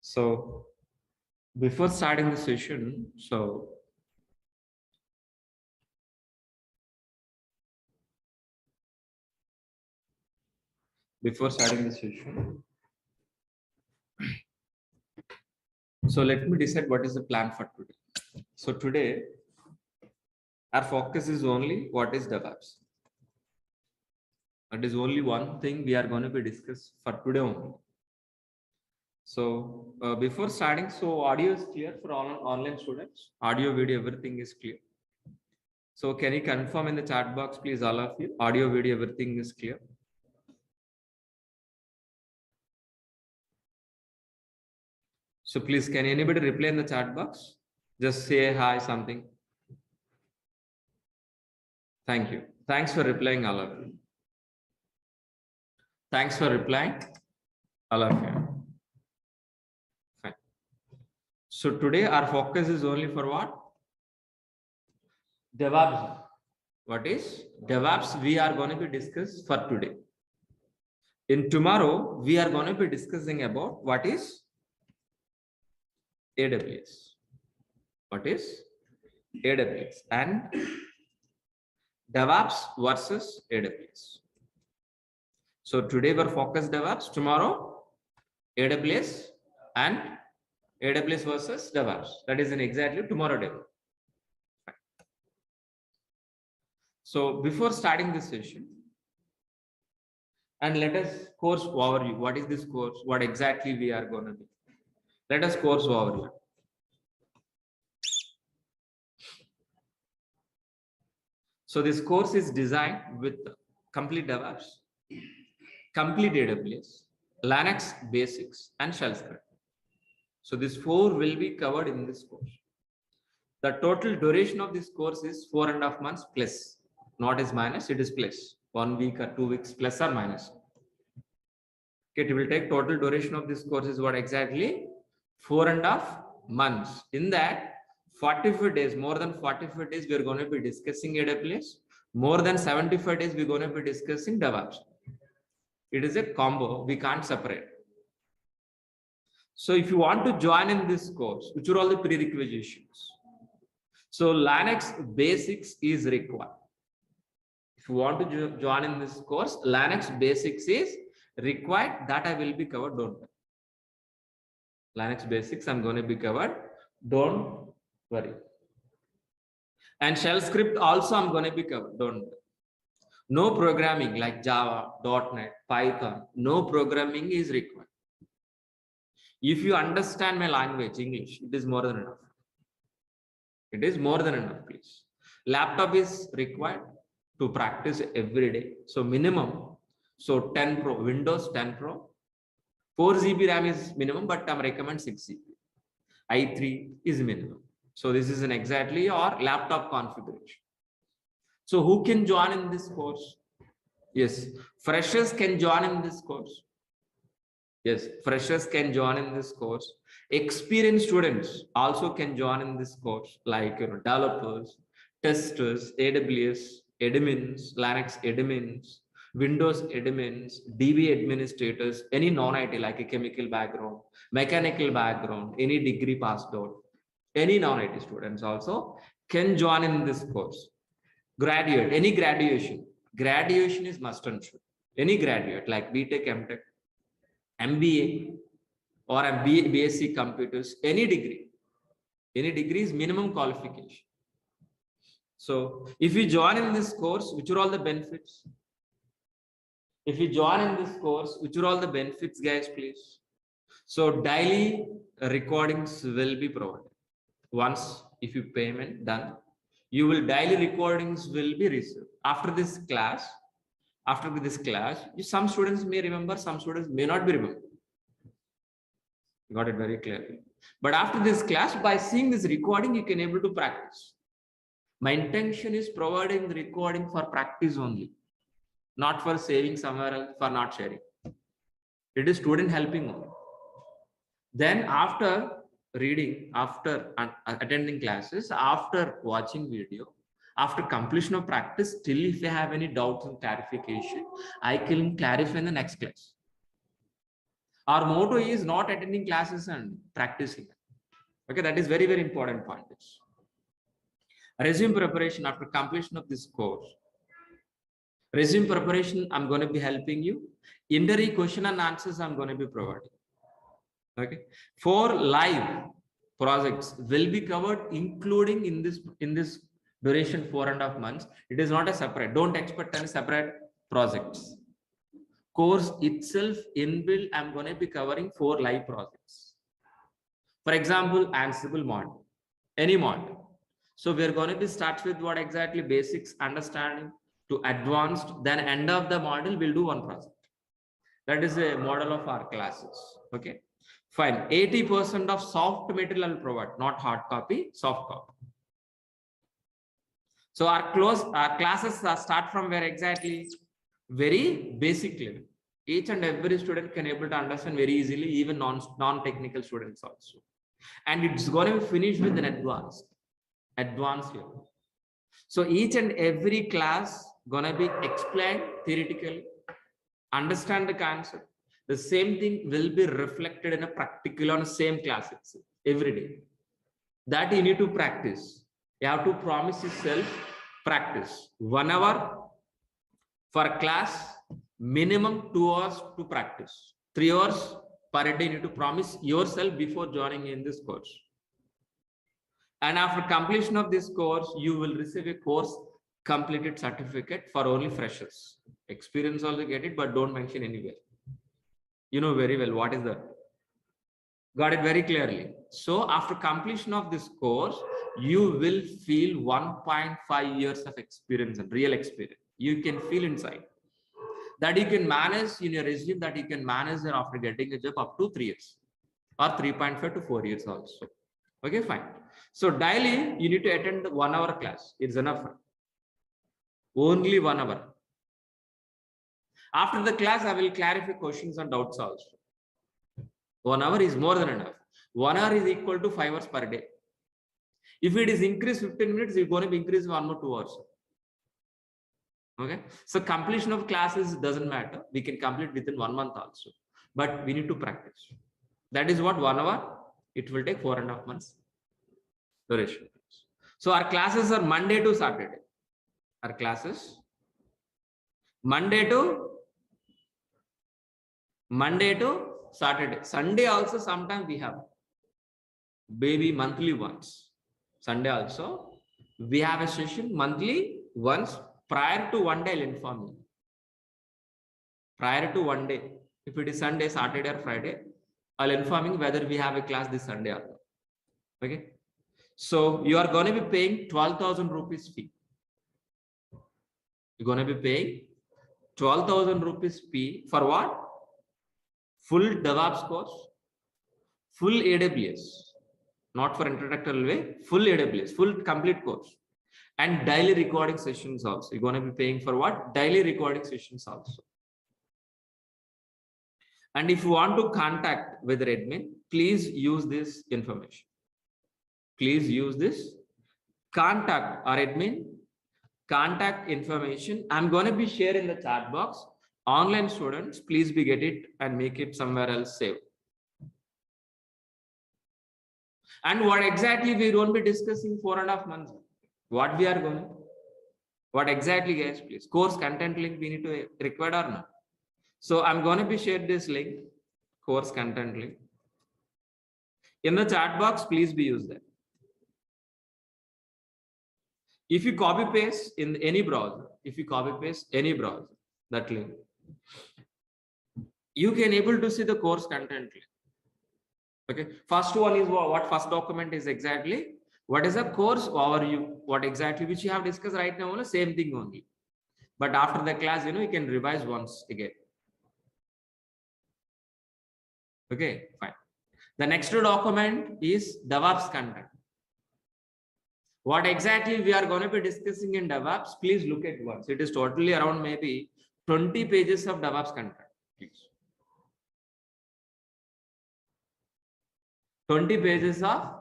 So before starting the session, so let me decide what is the plan for today. So today, our focus is only what is DevOps. That is only one thing we are going to be discussed for today only. So before starting, so audio is clear for all online students. Audio, video, everything is clear. So can you confirm in the chat box, please, all of you? Audio, video, everything is clear. So please, can anybody reply in the chat box? Just say hi, something. Thank you. Thanks for replying, all of you. Thanks for replying, all of you. Fine. So today our focus is only for what? DevOps. What is DevOps? We are going to be discussed for today. In tomorrow, we are going to be discussing about what is AWS. What is AWS and DevOps versus AWS. So today we're focused DevOps, tomorrow AWS and AWS versus DevOps. That is in exactly tomorrow day. So before starting this session, and let us course overview. What is this course? What exactly we are going to do? Let us course overview. So this course is designed with complete DevOps, complete AWS, Linux basics, and shell script. So these four will be covered in this course. The total duration of this course is 4.5 months plus, not is minus, it is plus. 1 week or 2 weeks plus or minus. Okay, it will take total duration of this course is what exactly 4.5 months. In that 45 days, more than 45 days, we are going to be discussing AWS. More than 75 days, we're going to be discussing DevOps. It is a combo, we can't separate. So if you want to join in this course, which are all the prerequisites? So Linux basics is required. If you want to join in this course, Linux basics is required. That I will be covered, don't worry. Linux basics I'm going to be covered, don't worry. And shell script also I'm going to be covered, don't worry. No programming like Java, .NET, Python, no programming is required. If you understand my language, English, it is more than enough. It is more than enough, please. Laptop is required to practice every day. So minimum, so 10 Pro, Windows 10 Pro, 4 GB RAM is minimum, but I recommend 6 GB. i3 is minimum. So this is an exactly your laptop configuration. So who can join in this course? Yes, freshers can join in this course. Yes, freshers can join in this course. Experienced students also can join in this course, like developers, testers, AWS admins, Linux admins, Windows admins, DB administrators, any non-IT like a chemical background, mechanical background, any degree passed out, any non-IT students also can join in this course. Graduate, any graduation is must and should. Any graduate like BTech, MTech, MBA or BSc computers, any degree is minimum qualification. So if you join in this course, which are all the benefits? If you join in this course, which are all the benefits, guys, please? So daily recordings will be provided. Once if you payment done, you will daily recordings will be received. After this class, some students may remember, some students may not be remember. Got it very clearly. But after this class, by seeing this recording, you can able to practice. My intention is providing the recording for practice only, not for saving somewhere else, for not sharing. It is student helping only. Then after reading, after attending classes, after watching video, after completion of practice, still if you have any doubts and clarification, I can clarify in the next class. Our motto is not attending classes and practicing. Okay, that is very, very important point. Resume preparation after completion of this course. Resume preparation, I'm going to be helping you. Interview question and answers, I'm going to be providing. Okay, 4 live projects will be covered, including in this duration 4.5 months. It is not a separate. Don't expect any separate projects. Course itself inbuilt, I'm going to be covering 4 live projects. For example, Ansible module, any module. So we're going to be start with what exactly basics understanding to advanced, then end of the module we'll do one project. That is a model of our classes. Okay, fine. 80% of soft material I'll provide, not hard copy, soft copy. So our classes start from where exactly? Very basic level. Each and every student can able to understand very easily, even non-technical students also. And it's going to be finished with an advanced level. So each and every class gonna be explained theoretically, understand the concept. The same thing will be reflected in a practical on the same class itself every day. That you need to practice. You have to promise yourself practice 1 hour for class, minimum 2 hours to practice. 3 hours per day you need to promise yourself before joining in this course. And after completion of this course, you will receive a course completed certificate for only freshers. Experience also get it, but don't mention anywhere. You know very well what is that. Got it very clearly. So after completion of this course, you will feel 1.5 years of experience and real experience. You can feel inside that you can manage in your resume, that you can manage after getting a job up to 3 years or 3.5 to 4 years also. Okay, fine. So daily you need to attend 1 hour class. It's enough. Only 1 hour. After the class, I will clarify questions and doubts also. 1 hour is more than enough. 1 hour is equal to 5 hours per day. If it is increased 15 minutes, it's going to be increased 1 or 2 hours. Okay. So completion of classes doesn't matter. We can complete within 1 month also. But we need to practice. That is what 1 hour. It will take 4.5 months duration. So our classes are Monday to Saturday. Our classes Monday to Saturday. Sunday also sometimes we have baby monthly once. Sunday also we have a session monthly once. Prior to 1 day I'll inform you. Prior to 1 day, if it is Sunday, Saturday or Friday, I'll inform you whether we have a class this Sunday or not. Okay. So you are going to be paying 12,000 rupees fee. You're going to be paying 12,000 rupees fee for what? Full DEVOPS course, full AWS, not for introductory way, full AWS, full complete course, and daily recording sessions also. You're going to be paying for what? Daily recording sessions also. And if you want to contact with the admin, please use this information. Please use this. Contact our admin, contact information. I'm going to be sharing in the chat box. Online students, please be get it and make it somewhere else save. And what exactly we won't be discussing 4.5 months. What we are going? What exactly, guys? Please. Course content link we need to require or not. So I'm going to be share this link, course content link. In the chat box, please be used that. If you copy paste in any browser, that link, you can able to see the course content link. Okay. First one is what first document is exactly. What is a course overview? What exactly which you have discussed right now? Same thing only. But after the class, you can revise once again. Okay, fine. The next document is DEVOPS content. What exactly we are going to be discussing in DEVOPS, please look at once. It is totally around maybe 20 pages of DEVOPS content. Please. 20 pages of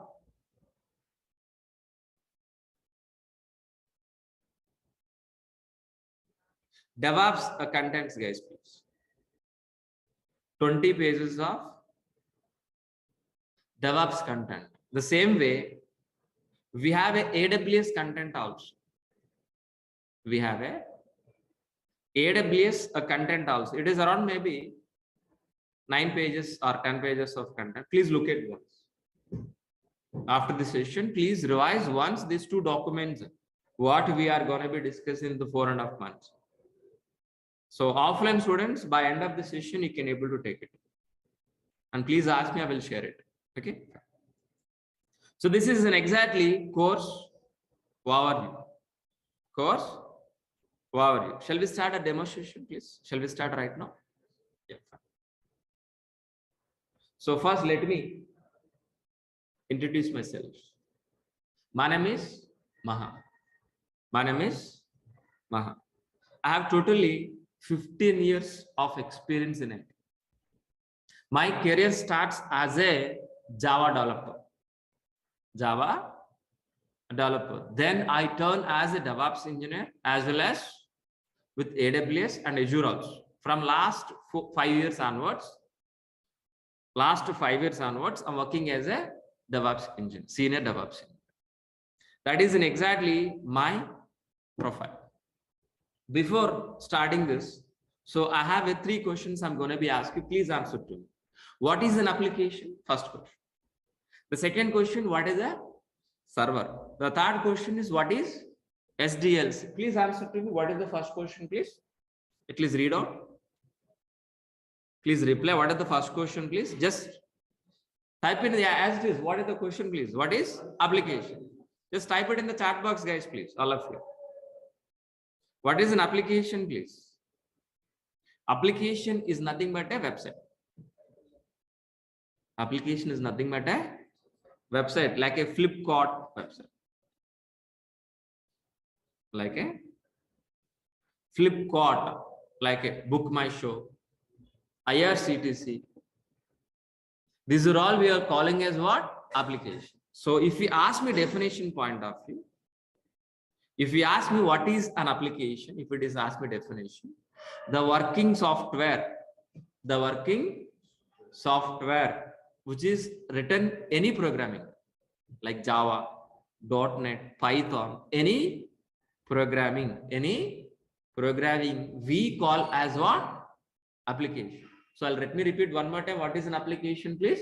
DEVOPS contents, guys, please. 20 pages of DevOps content. The same way, we have a AWS content also. We have a AWS content also. It is around maybe 9 pages or 10 pages of content. Please look at once. After the session, please revise once these two documents, what we are going to be discussing in the 4.5 months. So offline students, by end of the session, you can able to take it. And please ask me, I will share it. Okay. So this is an exactly course overview. Course overview. Shall we start a demonstration, please? Shall we start right now? Yeah. So first, let me introduce myself. My name is Maha. My name is Maha. I have totally 15 years of experience in it. My career starts as a Java developer. Then I turn as a DevOps engineer as well as with AWS and Azure also. From last 5 years onwards, I'm working as a DevOps engineer, senior DevOps engineer. That is in exactly my profile. Before starting this, so I have 3 questions I'm going to be asking. Please answer to me. What is an application? First question. The second question, what is a server? The third question is, what is SDLC? Please answer to me. What is the first question, please? Please read out. Please reply. What is the first question, please? Just type in as it is. What is the question, please? What is application? Just type it in the chat box, guys, please. All of you. What is an application, please? Application is nothing but a website. Application is nothing but a website, like a Flipkart website. Like a Flipkart, like a Book My Show, IRCTC. These are all we are calling as what? Application. So if you ask me definition point of view, if you ask me what is an application, if it is ask me definition, the working software which is written any programming like Java, .NET, Python, any programming we call as what? Application. So let me repeat one more time. What is an application, please?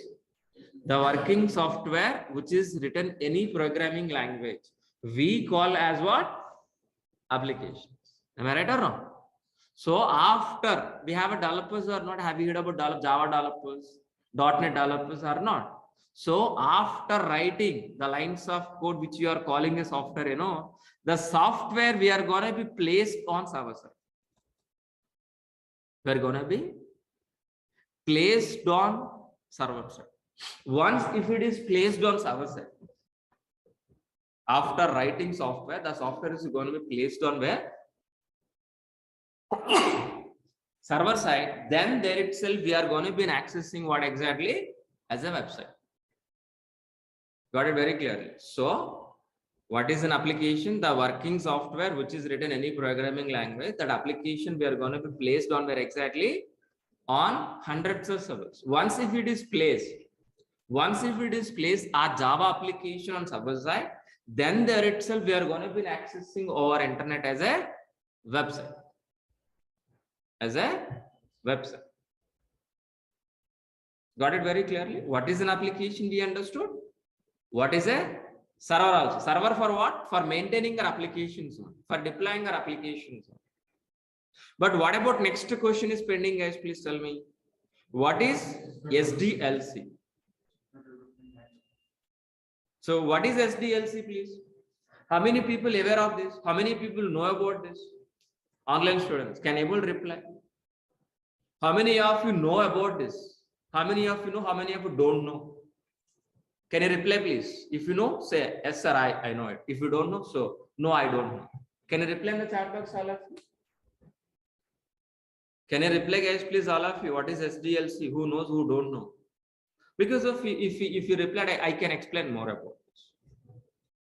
The working software which is written any programming language we call as what? Applications. Am I right or wrong? So after we have a developers or not, have you heard about Java developers, .NET developers or not? So after writing the lines of code which you are calling a software, you know, the software we are going to be placed on server side. We are going to be placed on server side. Once if it is placed on server side, after writing software, the software is going to be placed on where? Server side. Then there itself we are going to be accessing what exactly? As a website. Got it very clearly. So what is an application? The working software which is written any programming language. That application we are going to be placed on where exactly? On hundreds of servers. Once if it is placed a Java application on server side, then there itself we are going to be accessing our internet as a website. Got it very clearly? What is an application? We understood. What is a server also? Server for what? For maintaining our applications, for deploying our applications. But what about next question is pending, guys? Please tell me. What is SDLC? So what is SDLC, please? How many people aware of this? How many people know about this? Online students can able to reply. How many of you know about this? How many of you know? How many of you don't know? Can you reply, please? If you know, say yes, sir. I know it. If you don't know, so no, I don't know. Can you reply in the chat box, all of you? Can you reply, guys, please, all of you? What is SDLC? Who knows? Who don't know? Because of if you replied, I can explain more about this.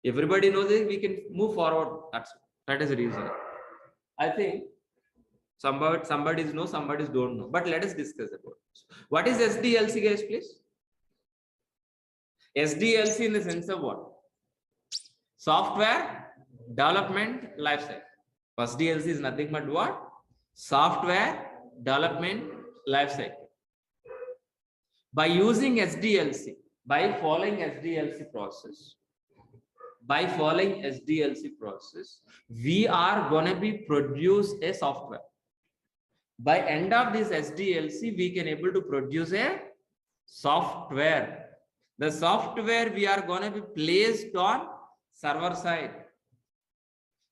Everybody knows it, we can move forward. That is the reason. I think Somebody's know, somebody's don't know. But let us discuss about this. What is SDLC, guys, please? SDLC in the sense of what? Software Development Lifecycle. First DLC is nothing but what? Software Development Lifecycle. By using SDLC, by following SDLC process, we are going to be produce a software. By end of this SDLC, we can able to produce a software. The software we are going to be placed on server side.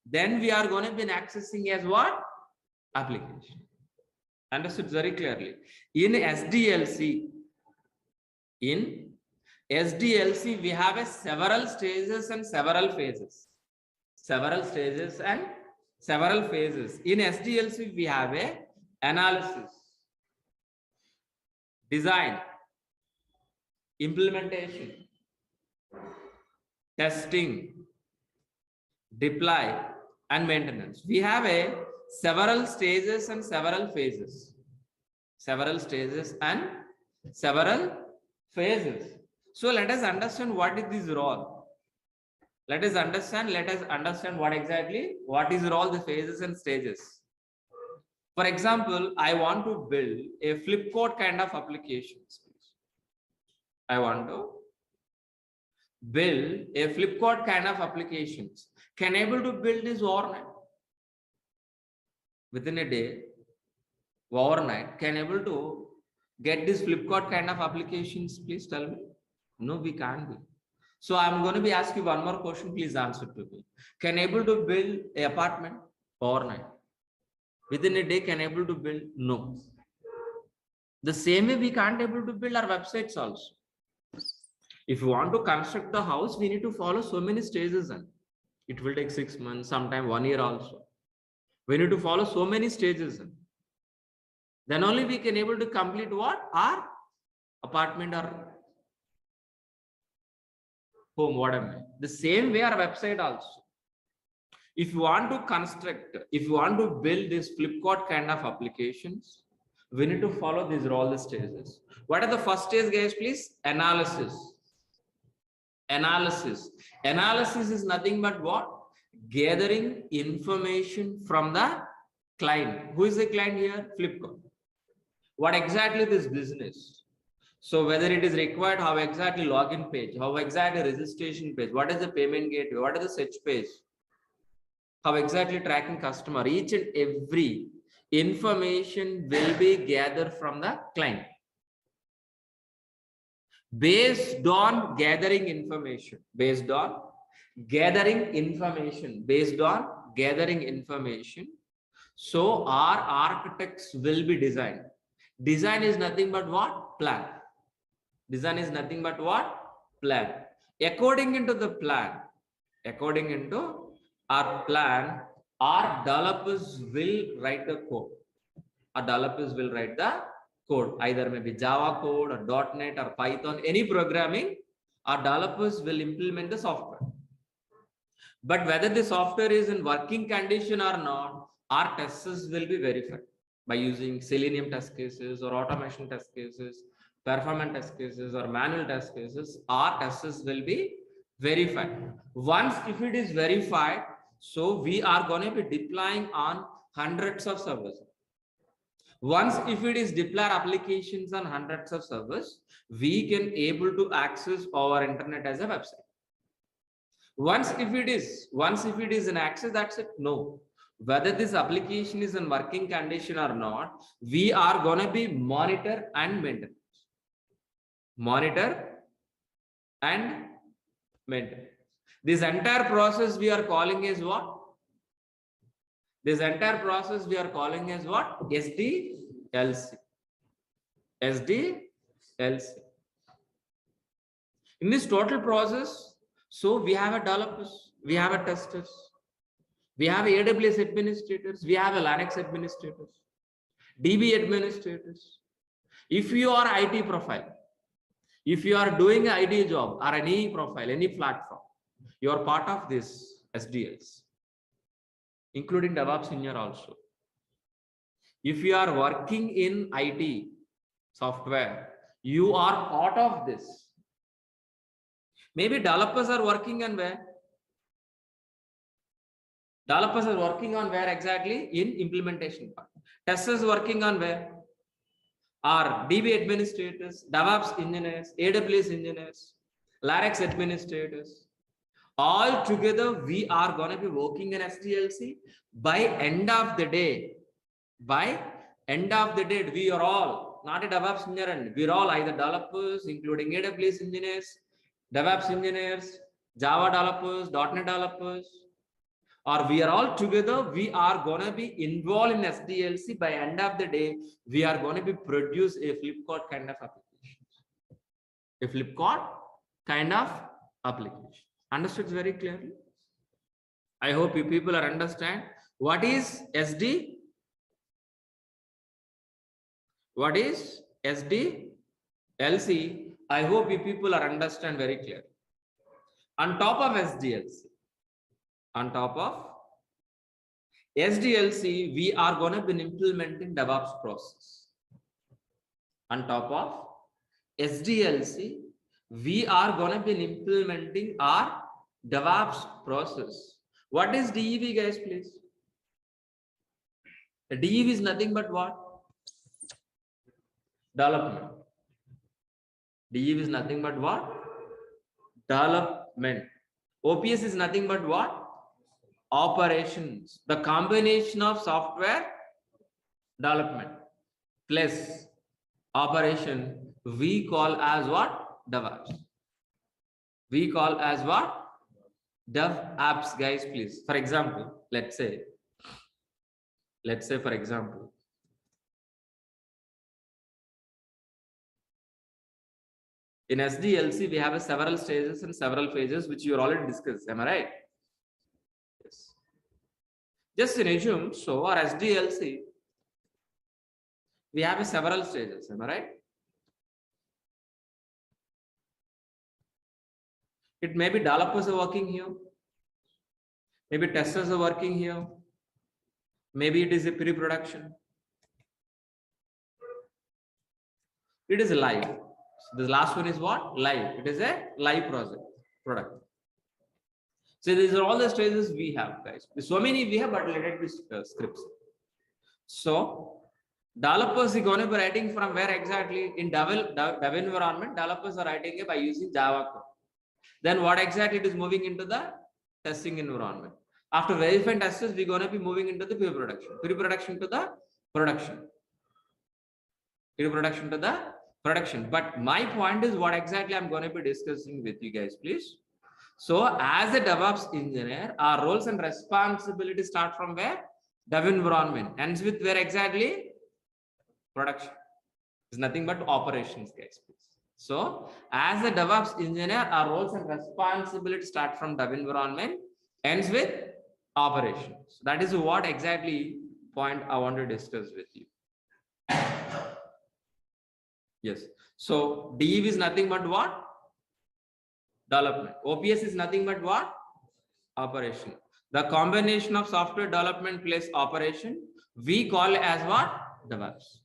Then we are going to be accessing as what? Application. Understood very clearly. In SDLC, we have a several stages and several phases. Several stages and several phases. In SDLC, we have a analysis, design, implementation, testing, deploy, and maintenance. We have a several stages and several phases. Several stages and several phases. So let us understand what is this role. Let us understand what exactly, what is all the phases and stages. For example, I want to build a Flipkart kind of applications. I want to build a Flipkart kind of applications. Can able to build this overnight? Within a day, overnight, can able to get this Flipkart kind of applications? Please tell me. No, we can't be. So I'm going to be asking you one more question. Please answer to me. Can able to build an apartment overnight? Within a day, can able to build? No. The same way we can't able to build our websites also. If you want to construct the house, we need to follow so many stages, and it will take 6 months, sometime 1 year also. We need to follow so many stages. Then only we can able to complete what? Our apartment or home, whatever. The same way our website also. If you want to construct, if you want to build this Flipkart kind of applications, we need to follow these all the stages. What are the first stage, guys, please? Analysis. Analysis is nothing but what? Gathering information from the client. Who is the client here? Flipkart. What exactly this business? So whether it is required, how exactly login page, how exactly registration page, what is the payment gateway, what is the search page, how exactly tracking customer, each and every information will be gathered from the client. Based on gathering information, so our architects will be designed. Design is nothing but what? Plan. Design is nothing but what? Plan. According into the plan, according into our plan, our developers will write the code. Our developers will write the code, either maybe Java code or .NET or Python, any programming. Our developers will implement the software. But whether the software is in working condition or not, our testers will be verified by using Selenium test cases or automation test cases, performance test cases or manual test cases. Our testers will be verified. Once if it is verified, so we are going to be deploying on hundreds of servers. Once if it is deploy applications on hundreds of servers, we can able to access our internet as a website. Once if it is an access, that's it. No, whether this application is in working condition or not, we are going to be monitor and maintain. This entire process we are calling is what? This entire process we are calling as what? SDLC. In this total process, so we have a developers, we have a testers, we have AWS administrators, we have a Linux administrators, DB administrators. If you are IT profile, if you are doing an IT job or any profile, any platform, you are part of this SDLC, including DevOps engineer also. If you are working in IT software, you are part of this. Maybe developers are working on where? Developers are working on where exactly? In implementation part. Testers working on where? Are DB administrators, DevOps engineers, AWS engineers, Linux administrators. All together, we are going to be working in SDLC. By end of the day, we are all not a DevOps engineer, and we're all either developers, including AWS engineers, DevOps engineers, Java developers, .NET developers, or we are all together. We are going to be involved in SDLC. By end of the day, we are going to be produce a Flipkart kind of application. A Flipkart kind of application. Understood very clearly? I hope you people are understand what is SD. What is SDLC? I hope you people are understand very clearly. On top of SDLC, we are going to be implementing DevOps process. On top of SDLC, we are going to be implementing our DevOps process. What is DEV, guys, please? The DEV is nothing but what? Development. DEV is nothing but what? Development. OPS is nothing but what? Operations. The combination of software development plus operation, we call as what? DevOps. We call as what? DevOps, guys, please. For example, let's say for example, in SDLC, we have several stages and several phases, which you already discussed. Am I right? Yes. Just in assume, so our SDLC, we have several stages. Am I right? It may be developers are working here. Maybe testers are working here. Maybe it is a pre-production. It is live. So the last one is what? Live. It is a live product. So these are all the stages we have, guys. So many we have, but let it be scripts. So developers are going to be writing from where exactly? In dev environment, developers are writing it by using Java code. Then what exactly it is moving into the testing environment. After verifying testers, we're going to be moving into the pre-production. Pre-production to the production. Pre-production to the production. But my point is what exactly I'm going to be discussing with you guys, please. So as a DevOps engineer, our roles and responsibilities start from where? Dev environment. Ends with where exactly? Production. It's nothing but operations, guys, please. So as a DevOps engineer, our roles and responsibilities start from dev environment, ends with operations. That is what exactly point I want to discuss with you. Yes. So DEV is nothing but what? Development. OPS is nothing but what? Operation. The combination of software development plus operation, we call as what? DevOps.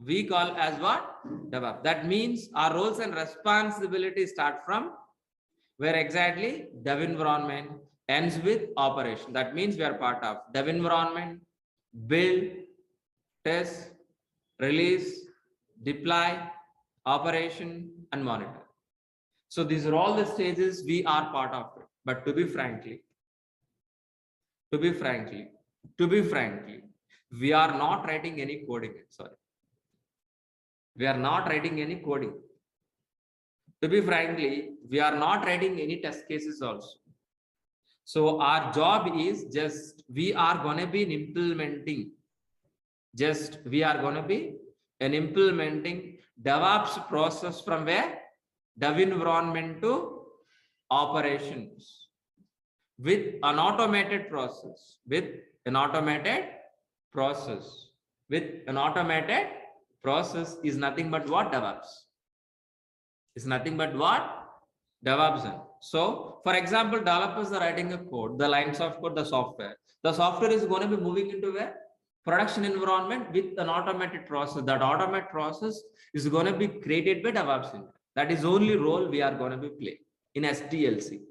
We call as what? DevOps. That means our roles and responsibilities start from where exactly? Dev environment, ends with operation. That means we are part of dev environment, build, test, release, deploy, operation, and monitor. So these are all the stages we are part of it. But to be frankly, we are not writing any coding. Sorry. We are not writing any coding. To be frankly, we are not writing any test cases also. So our job is just, we are going to be implementing DevOps process from where? Dev environment to operations with an automated process, is nothing but what? DevOps. Is nothing but what? DevOps. So, for example, developers are writing a code, the lines of code, the software. The software is going to be moving into where? production environment with an automated process. That automated process is going to be created by DevOps engineer. That is only role we are going to be playing in SDLC.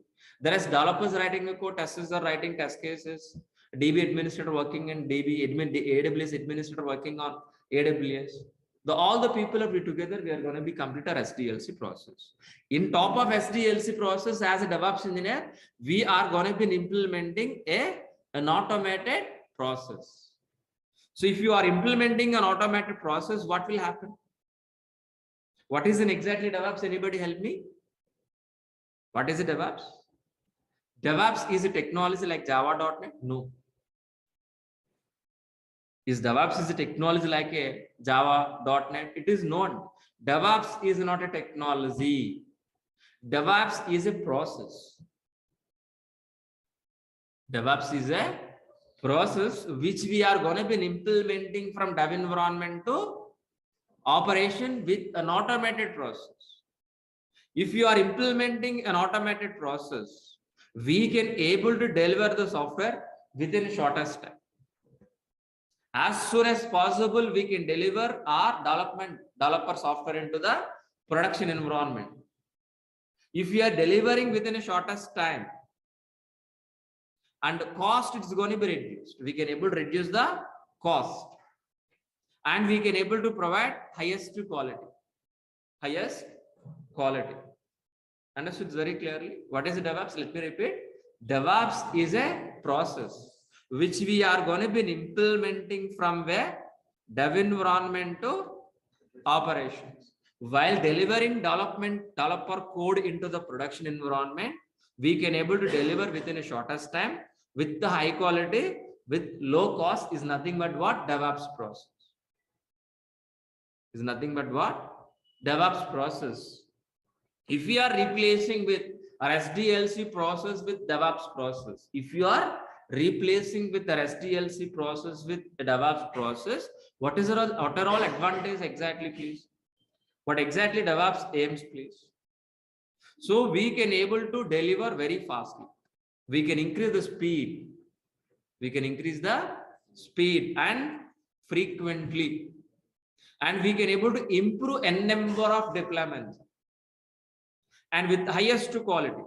There is developers writing the code, testers are writing test cases, DB administrator working in AWS administrator working on AWS. All the people of it together, we are going to be complete our SDLC process. In top of SDLC process, as a DevOps engineer, we are going to be implementing an automated process. So if you are implementing an automated process, what will happen? What is exactly DevOps? Anybody help me? What is a DevOps? DevOps is a technology like Java.NET? No. Is DevOps a technology like a Java.NET? It is not. DevOps is not a technology. DevOps is a process. DevOps is a process which we are going to be implementing from dev environment to operation with an automated process. If you are implementing an automated process, we can able to deliver the software within shortest time. As soon as possible, we can deliver our developer software into the production environment. If we are delivering within a shortest time, and the cost is going to be reduced, we can able to reduce the cost, and we can able to provide highest quality. Understood very clearly? What is DevOps? Let me repeat. DevOps is a process which we are going to be implementing from where dev environment to operations. While delivering developer code into the production environment, we can able to deliver within a shortest time with the high quality, with low cost. Is nothing but what? DevOps process. Is nothing but what? DevOps process. If we are replacing with our SDLC process with DevOps process, if you are replacing with the SDLC process with the DevOps process, what are all advantage exactly, please? What exactly DevOps aims, please? So we can able to deliver very fastly. We can increase the speed. We can increase the speed and frequently. And we can able to improve n number of deployments. And with highest quality,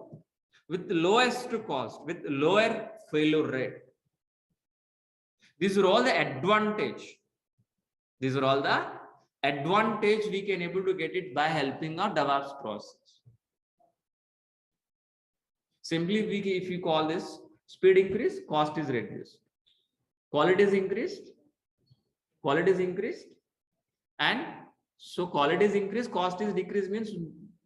with lowest cost, with lower failure rate. These are all the advantage. These are all the advantage we can able to get it by helping our DevOps process. Simply, if you call this speed increase, cost is reduced. Quality is increased. And so quality is increased, cost is decreased, means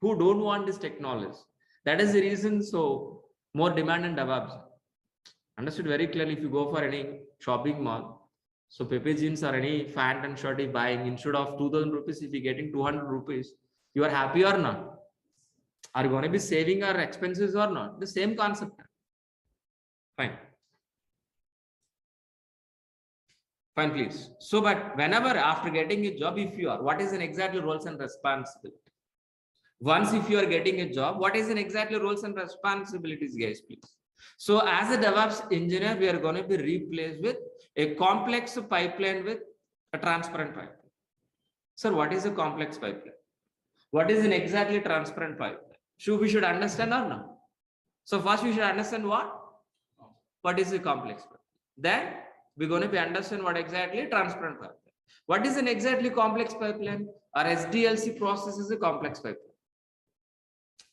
who don't want this technology. That is the reason. So more demand in DevOps. Understood very clearly. If you go for any shopping mall, so Pepe jeans or any pant and shirt is buying, instead of 2000 rupees, if you're getting 200 rupees, you are happy or not? Are you going to be saving our expenses or not? The same concept. Fine. Fine, please. So, but whenever after getting a job, if you are, what is an exactly roles and responsibility? Once if you are getting a job, what is an exactly roles and responsibilities, guys, please? So as a DevOps engineer, we are going to be replaced with a complex pipeline with a transparent pipeline. Sir, what is a complex pipeline? What is an exactly transparent pipeline? We should understand or not? So first we should understand what is a complex pipeline. Then we're going to be understand what exactly transparent pipeline. What is an exactly complex pipeline? Our SDLC process is a complex pipeline.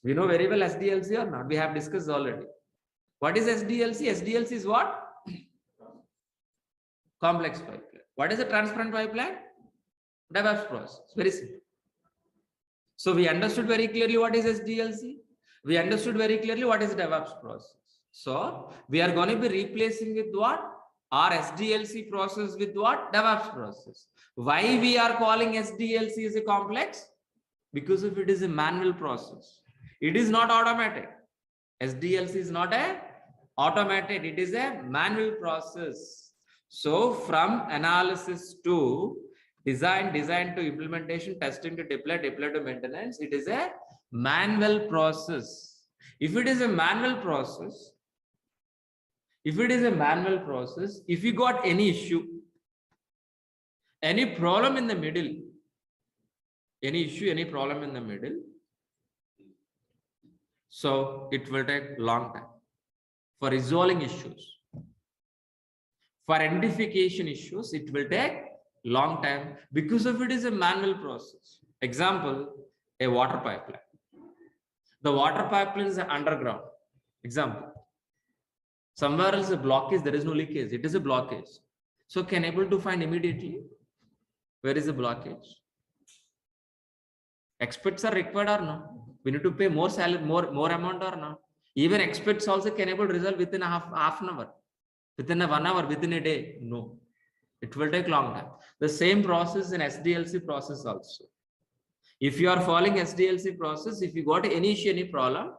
We know very well SDLC or not? We have discussed already. What is SDLC? SDLC is what? Complex pipeline. What is a transparent pipeline? DevOps process. Very simple. So we understood very clearly what is SDLC. We understood very clearly what is DevOps process. So we are going to be replacing with what? Our SDLC process with what? DevOps process. Why we are calling SDLC as a complex? Because if it is a manual process. It is not automated. SDLC is not a automated. It is a manual process. So from analysis to design to implementation, testing to deploy to maintenance, it is a manual process. If it is a manual process, if you got any issue, Any problem in the middle, any issue, any problem in the middle, so it will take long time for resolving issues. For identification issues, it will take long time because of it is a manual process. Example, a water pipeline. The water pipeline is underground. Example, somewhere else a blockage, there is no leakage, it is a blockage. So can able to find immediately where is the blockage. Experts are required or no? We need to pay more salary, more amount or no? Even experts also can able to resolve within half an hour, within a 1 hour, within a day. No, it will take long time. The same process in SDLC process also. If you are following SDLC process, if you got any issue, any problem,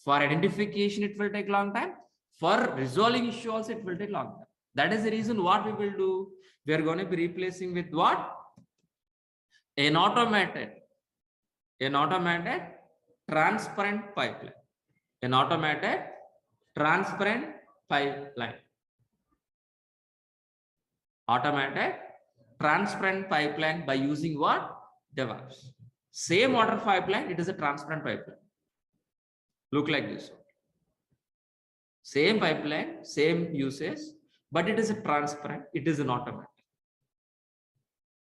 for identification, it will take long time. For resolving issue also, it will take long time. That is the reason what we will do. We are going to be replacing with what? An automated transparent pipeline. An automated transparent pipeline. Automated transparent pipeline by using what? DEVOPS. Same water pipeline, it is a transparent pipeline. Look like this. Same pipeline, same usage, but it is a transparent, it is an automatic.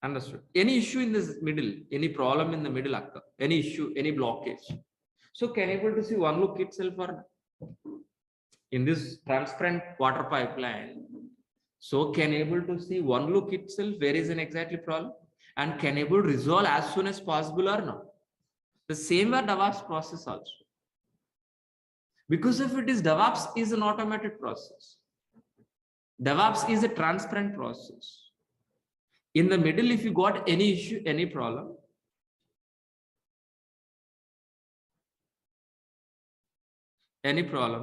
Understood? Any issue in this middle, any problem in the middle occur, any issue, any blockage. So can able to see one look itself or in this transparent water pipeline. So can able to see one look itself where is an exactly problem and can able to resolve as soon as possible or not. The same way DEVOPS process also. Because if it is DEVOPS is an automated process. DEVOPS is a transparent process. In the middle, if you got any issue, any problem,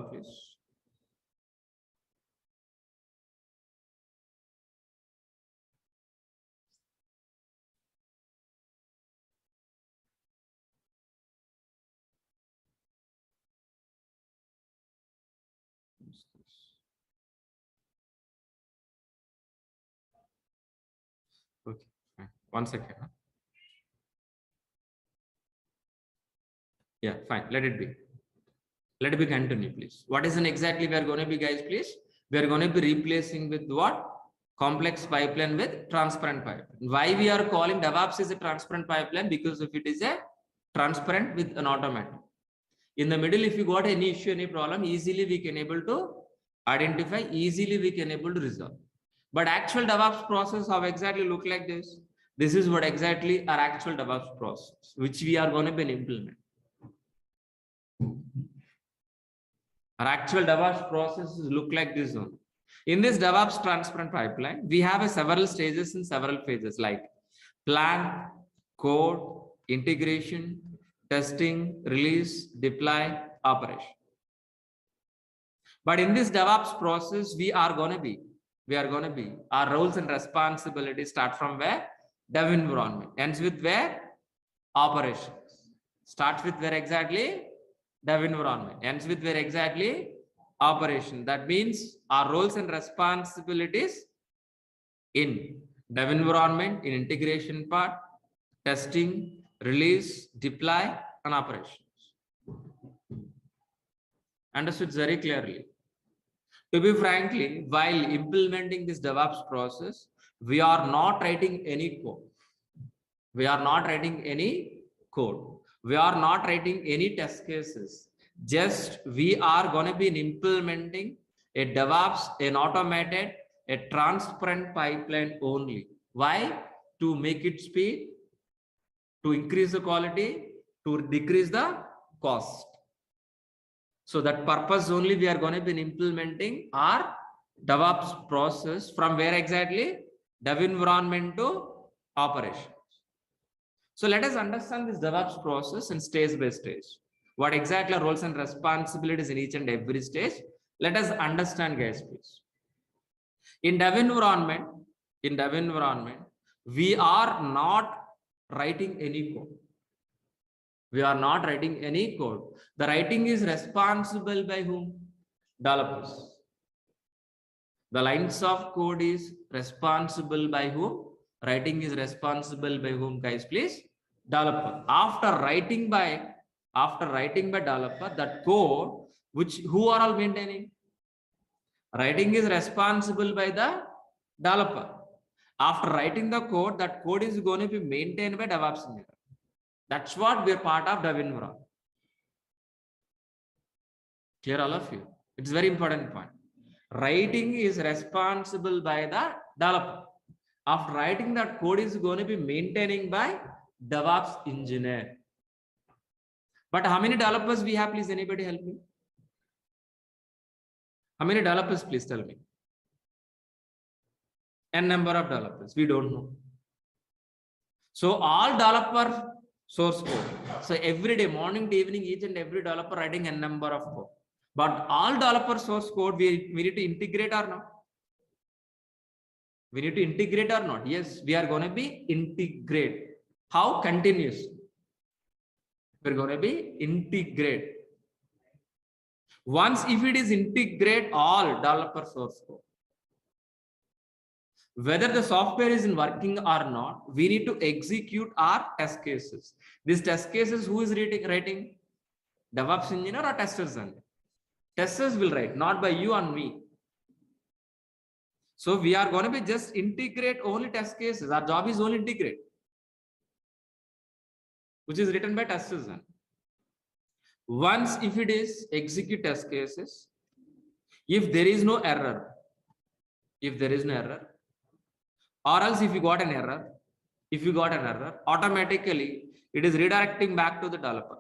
please. Okay, fine. 1 second. Yeah, fine. Let it be. Let it be continue, please. What is an exactly we are going to be, guys, please? We are going to be replacing with what? Complex pipeline with transparent pipeline. Why we are calling DEVOPS is a transparent pipeline? Because if it is a transparent with an automatic. In the middle, if you got any issue, any problem, easily we can able to identify, easily we can able to resolve. But actual DEVOPS process, how exactly look like this? This is what exactly our actual DEVOPS process, which we are going to be implement. Our actual DEVOPS processes look like this one. In this DEVOPS transparent pipeline, we have several stages and several phases like plan, code, integration, testing, release, deploy, operation. But in this DEVOPS process, we are going to be our roles and responsibilities start from where? Dev environment. Ends with where? Operations. Starts with where exactly? Dev environment. Ends with where exactly? Operation. That means our roles and responsibilities in dev environment, in integration part, testing, release, deploy, and operations. Understood very clearly. To be frankly, while implementing this DEVOPS process, we are not writing any code. We are not writing any code. We are not writing any test cases. Just we are going to be implementing a DEVOPS, an automated, a transparent pipeline only. Why? To make it speed, to increase the quality, to decrease the cost. So that purpose only we are going to be implementing our DEVOPS process from where exactly? Dev environment to operations. So let us understand this DEVOPS process in stage by stage. What exactly are roles and responsibilities in each and every stage? Let us understand, guys, please. In dev environment, we are not writing any code. We are not writing any code. The writing is responsible by whom? Developers. The lines of code is responsible by whom? Writing is responsible by whom, guys? Please, developer. After writing by developer, that code, who are all maintaining? Writing is responsible by the developer. After writing the code, that code is going to be maintained by DevOps engineer. That's what we're part of dev environment. Clear, all of you? It's very important point. Writing is responsible by the developer. After writing, that code is going to be maintaining by DevOps engineer. But how many developers we have? Please, anybody help me? How many developers? Please tell me. N number of developers. We don't know. So all developer source code. So every day, morning to evening, each and every developer writing N number of code. But all developer source code, we need to integrate or not? We need to integrate or not? Yes, we are going to be integrate. How? Continuous. We're going to be integrate. Once if it is integrate all developer source code, whether the software is in working or not, we need to execute our test cases. These test cases, who is writing? DevOps engineer or testers? Testers will write, not by you and me. So we are going to be just integrate only test cases. Our job is only integrate, which is written by testers. Once if it is execute test cases, if there is no error, or else if you got an error, automatically it is redirecting back to the developer.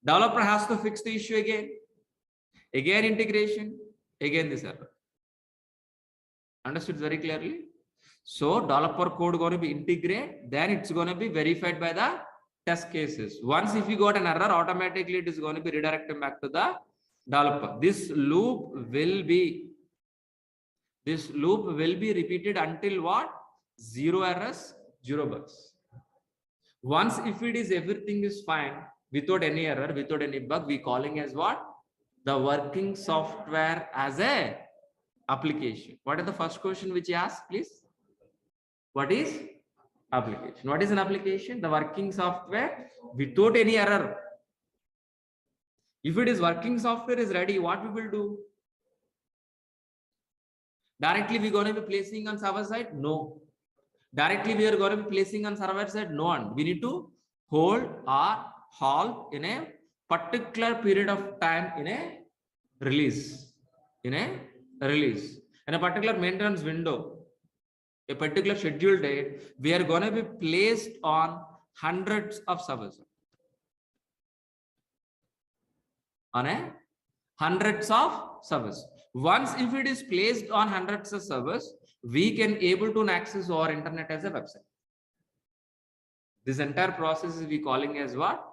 Developer has to fix the issue again integration, again this error. Understood very clearly? So developer code going to be integrate, then it's going to be verified by the test cases. Once if you got an error, automatically it is going to be redirected back to the developer. This loop will be repeated until what? 0 errors, 0 bugs. Once if it is everything is fine, without any error, without any bug, we calling as what? The working software as a application. What is the first question which you asked, please? What is application? What is an application? The working software without any error. If it is working software is ready, what we will do? Directly we are going to be placing on server side? No. Directly we are going to be placing on server side? No. And we need to hold or halt in a particular period of time in a release. In a particular maintenance window, a particular scheduled date, we are going to be placed on hundreds of servers. Hundreds of servers. Once if it is placed on hundreds of servers, we can able to access our internet as a website. This entire process is we calling as what?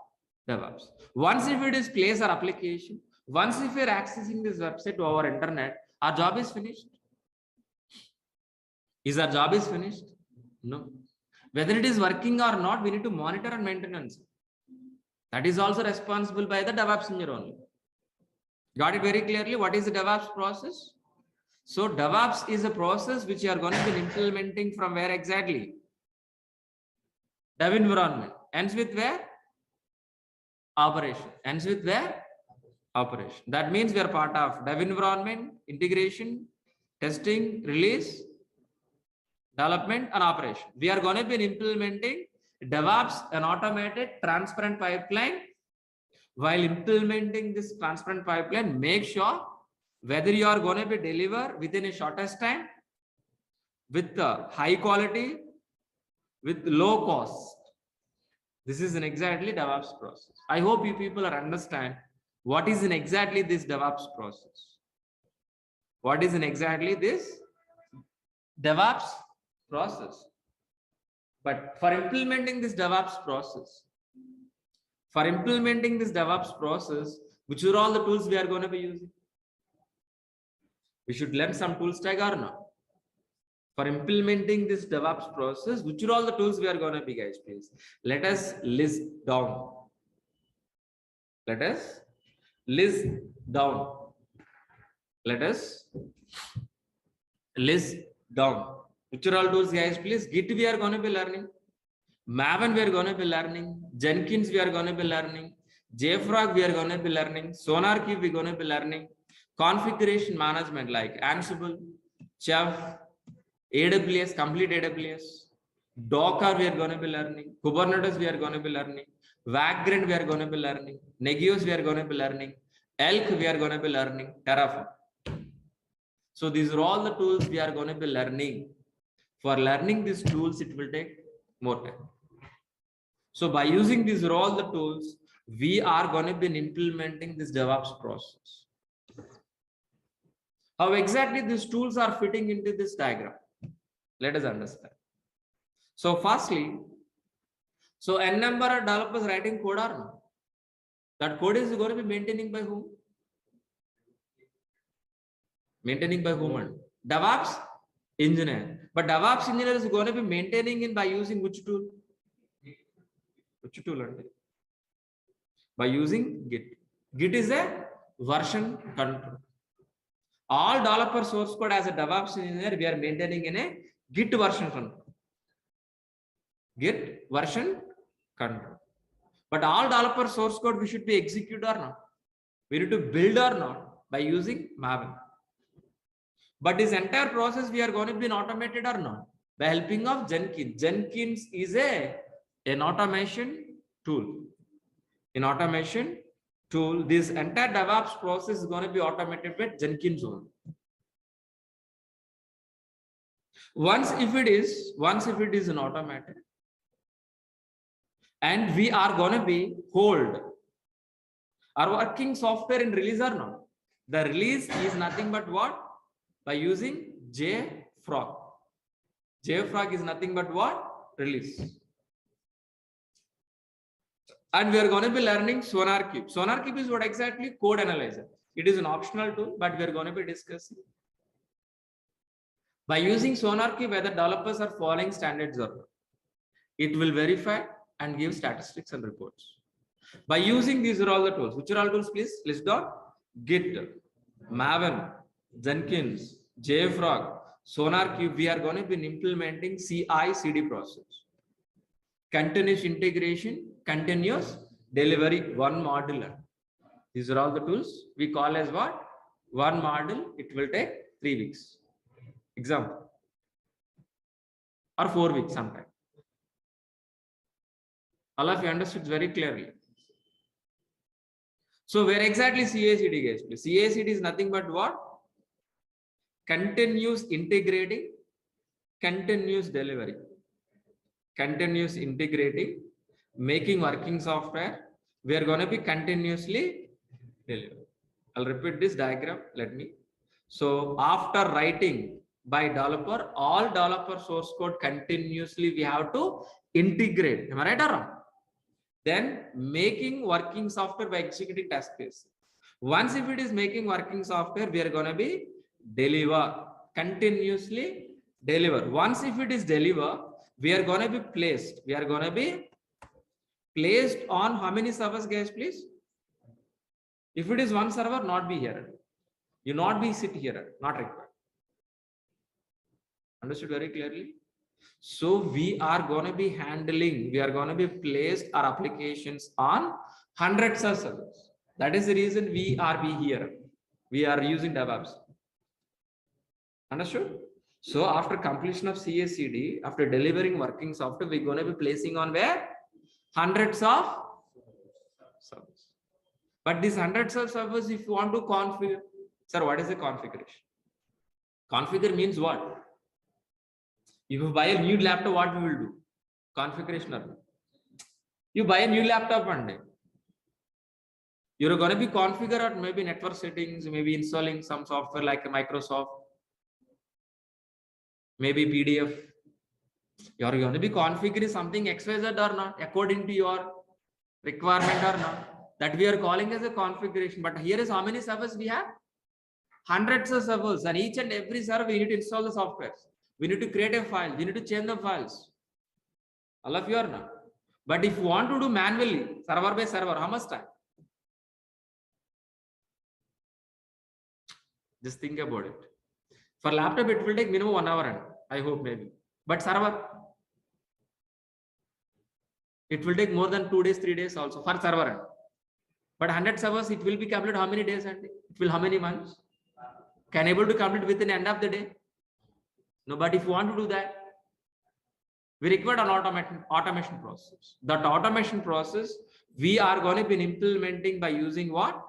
DevOps. Once if it is placed our application, once if we are accessing this website to our internet, our job is finished. Is our job is finished? No. Whether it is working or not, we need to monitor and maintenance. That is also responsible by the DevOps engineer only. Got it very clearly? What is the DevOps process? So DevOps is a process which you are going to be implementing from where exactly? Dev environment. Ends with where? Operation. Ends with where? Operation. That means we are part of dev environment, integration, testing, release, development, and operation. We are going to be implementing DevOps, an automated transparent pipeline. While implementing this transparent pipeline, make sure whether you are going to be deliver within a shortest time, with high quality, with low cost. This is an exactly DevOps process. I hope you people are understand what is in exactly this DevOps process. What is in exactly this DevOps process. But for implementing this DevOps process, which are all the tools we are going to be using? We should learn some tools tag or not? For implementing this DevOps process, which are all the tools we are going to be, guys, please? Let us list down. Let us list down. Which are all tools, guys? Please, Git we are going to be learning. Maven we are going to be learning. Jenkins we are going to be learning. JFrog we are going to be learning. SonarQube we are going to be learning. Configuration management like Ansible, Chef, AWS, complete AWS. Docker we are going to be learning. Kubernetes we are going to be learning. Vagrant we are going to be learning. Negios we are going to be learning. Elk we are going to be learning. Terraform. So these are all the tools we are going to be learning. For learning these tools, it will take more time. So by using these are all the tools, we are going to be implementing this DevOps process. How exactly these tools are fitting into this diagram? Let us understand. So firstly, so n number of developers writing code or no? That code is going to be maintaining by whom? Maintaining by whom? DevOps engineer. But DevOps engineer is going to be maintaining it by using which tool? Which tool? By using Git. Git is a version control. All developer source code as a DevOps engineer, we are maintaining in a Git version control. Git version control. But all developer source code we should be execute or not. We need to build or not by using Maven. But this entire process we are going to be automated or not by helping of Jenkins. Jenkins is an automation tool. In automation tool, this entire DevOps process is going to be automated with Jenkins only. Once if it is an automated, and we are going to be hold our working software in release or not. The release is nothing but what? By using JFrog. JFrog is nothing but what? Release. And we are going to be learning SonarQube. SonarQube is what exactly? Code analyzer. It is an optional tool, but we are going to be discussing. By using SonarQube, whether developers are following standards or not, it will verify and give statistics and reports. By using these are all the tools. Which are all tools, please? List down. Git, Maven, Jenkins, JFrog, SonarQube. We are going to be implementing CI/CD process. Continuous integration, continuous delivery, one module. These are all the tools we call as what? One module. It will take 3 weeks. Example. Or 4 weeks sometime. All of you understood very clearly. So where exactly CI/CD guys? CI/CD is nothing but what? Continuous integrating, continuous delivery. Continuous integrating, making working software. We are going to be continuously delivering. I'll repeat this diagram. Let me. So after writing by developer, all developer source code continuously we have to integrate. Am I right or wrong? Then making working software by executing task case. Once if it is making working software, we are going to be deliver, continuously deliver. Once if it is deliver, we are going to be placed. We are going to be placed on how many servers, guys, please? If it is one server, not be here. You not be sit here, not required. Understood very clearly? So we are going to be handling, we are going to be placed our applications on hundreds of servers. That is the reason we are here. We are using DevOps. Understood? So after completion of CI/CD, after delivering working software, we're going to be placing on where? Hundreds of servers. But these hundreds of servers, if you want to configure, sir, what is the configuration? Configure means what? If you buy a new laptop, what we will do? Configuration. You buy a new laptop one day. You're going to be configure or maybe network settings, maybe installing some software like a Microsoft, maybe PDF. You're going to be configuring something XYZ or not, according to your requirement or not. That we are calling as a configuration. But here is how many servers we have? Hundreds of servers, and each and every server we need to install the software. We need to create a file. We need to change the files. All of you are not. But if you want to do manually, server by server, how much time? Just think about it. For laptop, it will take minimum 1 hour. I hope maybe. But server, it will take more than 2 days, 3 days also for server. But 100 servers, it will be completed how many days and it will how many months? Can able to complete within the end of the day? No, but if you want to do that, we require an automation process. That automation process we are going to be implementing by using what?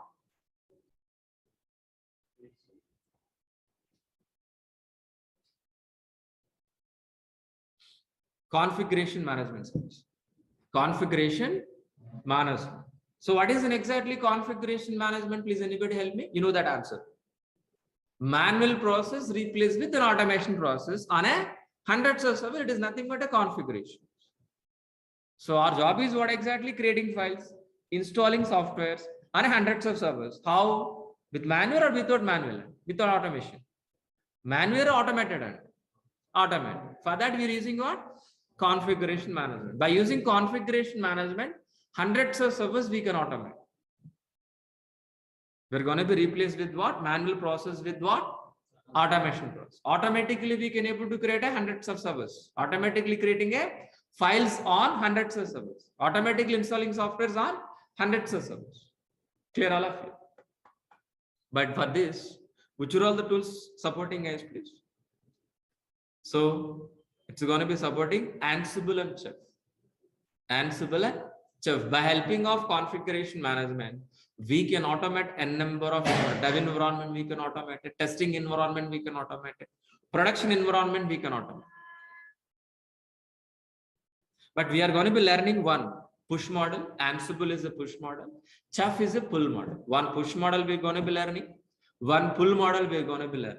Configuration management skills. Configuration management. So what is an exactly configuration management? Please anybody help me? You know that answer. Manual process replaced with an automation process on a hundreds of servers. It is nothing but a configuration. So our job is what exactly? Creating files, installing softwares on hundreds of servers. How? With manual or without manual? Without automation. Manual or automated? Automated. For that we are using what? Configuration management. By using configuration management, hundreds of servers we can automate. We're going to be replaced with what? Manual process with what? Automation process. Automatically we can able to create a hundreds of servers. Automatically creating a files on hundreds of servers. Automatically installing softwares on hundreds of servers. Clear all of you? But for this, which are all the tools supporting guys, please? So it's going to be supporting Ansible and Chef. Ansible and Chef. By helping of configuration management, we can automate a number of dev environment, we can automate it, testing environment, we can automate it, production environment, we can automate. But we are going to be learning one push model. Ansible is a push model. Chef is a pull model. One push model we're going to be learning. One pull model we're going to be learning.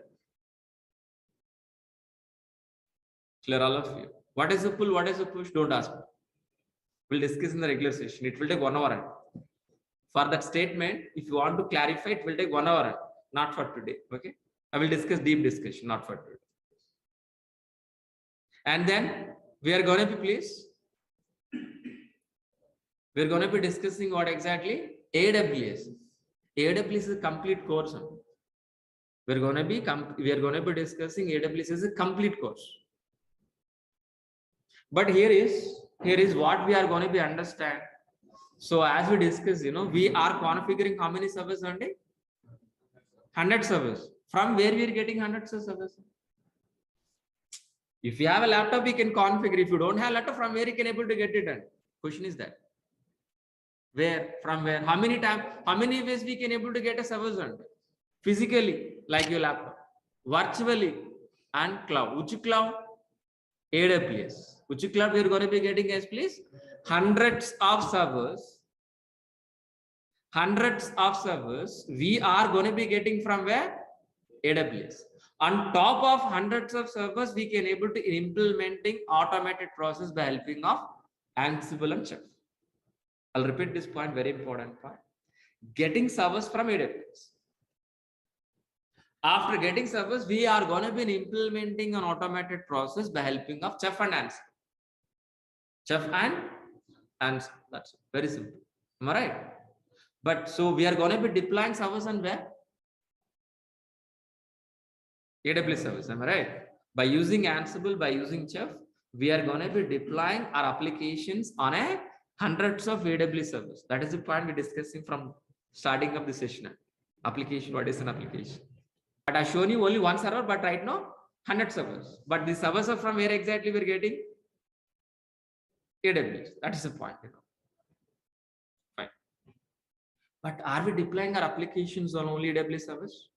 Clear all of you? What is a pull? What is a push? Don't ask me. We'll discuss in the regular session. It will take 1 hour. For that statement, if you want to clarify, it will take 1 hour, not for today. Okay. I will discuss deep discussion, not for today. And then we are going to be, please, we're going to be discussing what exactly? AWS. AWS is a complete course. We are going to be discussing AWS as a complete course. But here is what we are going to be understand. So as we discussed, we are configuring how many servers on day? 100 servers. From where we are getting hundreds of servers? If you have a laptop, we can configure. If you don't have a laptop, from where you can able to get it done? Question is that. Where? From where? How many times? How many ways we can able to get a servers on? Physically, like your laptop. Virtually and cloud. Which cloud? AWS. Which cloud we are going to be getting as please? Hundreds of servers. Hundreds of servers we are going to be getting from where? AWS. On top of hundreds of servers, we can able to implementing automated process by helping of Ansible and Chef. I'll repeat this point, very important point. Getting servers from AWS. After getting servers, we are going to be implementing an automated process by helping of Chef and Ansible. Chef and Ansible. That's very simple. Am I right? But so we are going to be deploying servers on where? AWS service. Am I right? By using Ansible, by using Chef, we are going to be deploying our applications on a hundreds of AWS servers. That is the point we're discussing from starting of the session. Application, what is an application? But I've shown you only one server, but right now 100 servers. But the servers are from where exactly we're getting? AWS. That is the point. Fine. But are we deploying our applications on only AWS servers?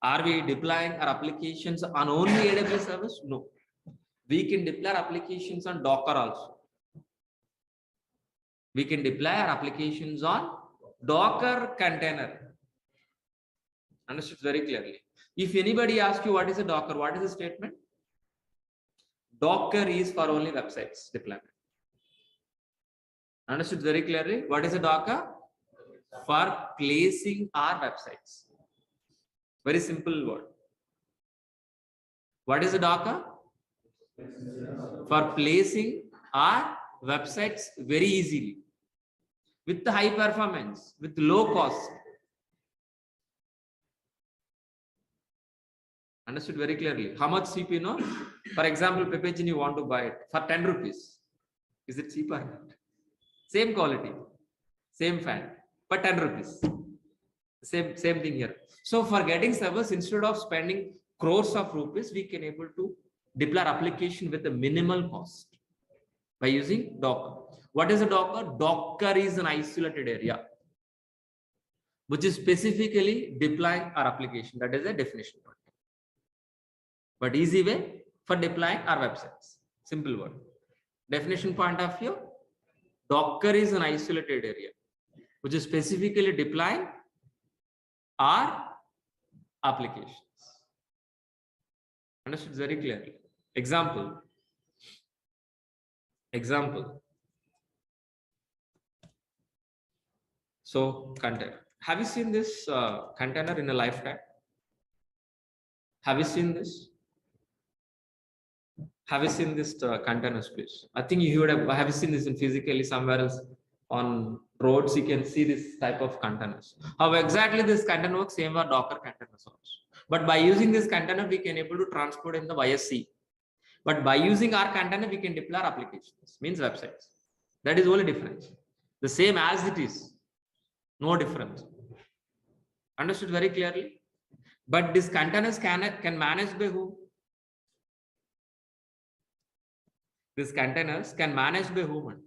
Are we deploying our applications on only AWS servers? No. We can deploy our applications on Docker also. We can deploy our applications on Docker container. Understood very clearly. If anybody asks you what is a Docker, what is the statement? Docker is for only websites deployment. Understood very clearly. What is a Docker? For placing our websites. Very simple word. What is a Docker? For placing our websites very easily, with the high performance, with low cost. Understood very clearly. How much cheap, For example, Pepegin, you want to buy it for 10 rupees. Is it cheap or not? Same quality, same fan, but 10 rupees. Same thing here. So for getting servers, instead of spending crores of rupees, we can able to deploy application with a minimal cost by using Docker. What is a Docker? Docker is an isolated area which is specifically deploying our application. That is a definition. But easy way for deploying our websites. Simple word. Definition point of view, Docker is an isolated area which is specifically deploying our applications. Understood very clearly. Example. So container. Have you seen this container in a lifetime? Have you seen this? Have you seen this container space? I think you would have you seen this in physically somewhere else on roads. You can see this type of containers. How exactly this container works? Same are Docker containers also. But by using this container, we can able to transport in the via sea. But by using our container, we can deploy our applications, means websites. That is only difference. The same as it is, no difference. Understood very clearly. But these containers can manage by who? These containers can manage by whom?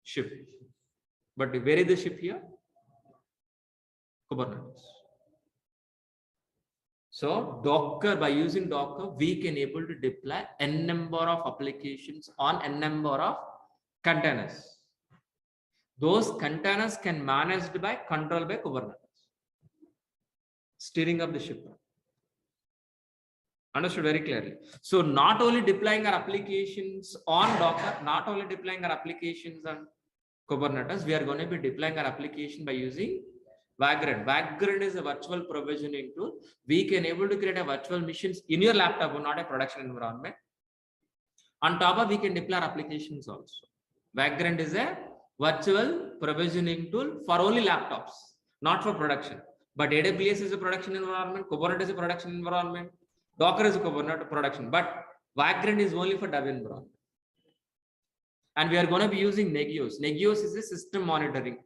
Ship. But where is the ship here? Kubernetes. So Docker, by using Docker, we can able to deploy n number of applications on n number of containers. Those containers can managed by controlled by Kubernetes. Steering of the ship. Understood very clearly. So not only deploying our applications on Docker, not only deploying our applications on Kubernetes, we are going to be deploying our application by using Vagrant. Vagrant is a virtual provisioning tool. We can able to create a virtual machines in your laptop, not a production environment. On top of, we can deploy applications also. Vagrant is a virtual provisioning tool for only laptops, not for production. But AWS is a production environment, Kubernetes is a production environment, Docker is a Kubernetes production, but Vagrant is only for dev environment. And we are going to be using Nagios. Nagios is a system monitoring,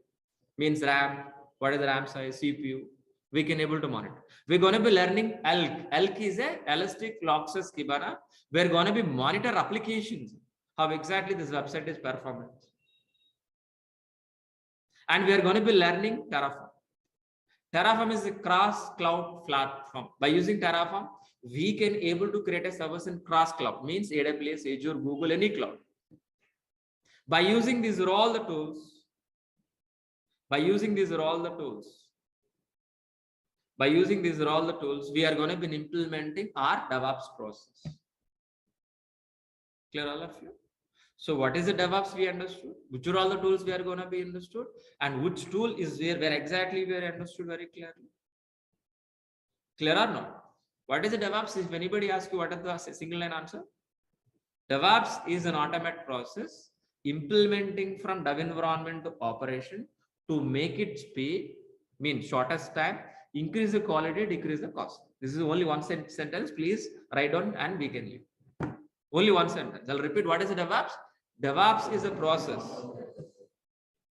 means RAM, what is the RAM size, CPU, we can able to monitor. We're going to be learning Elk. Elk is a Elastic Logsus Kibana. We're going to be monitor applications, how exactly this website is performing. And we are going to be learning Terraform. Terraform is a cross cloud platform. By using Terraform, we can able to create a service in cross cloud, means AWS, Azure, Google, any cloud. By using these are all the tools, we are going to be implementing our DevOps process. Clear all of you? So what is the DevOps we understood? Which are all the tools we are going to be understood? And which tool is where exactly we are understood very clearly? Clear or not? What is the DevOps? If anybody asks you what is the single line answer? DevOps is an automated process implementing from dev environment to operation to make it speed, mean shortest time, increase the quality, decrease the cost. This is only one sentence. Please write down and we can leave. Only one sentence. I'll repeat. What is the DevOps? DevOps is a process.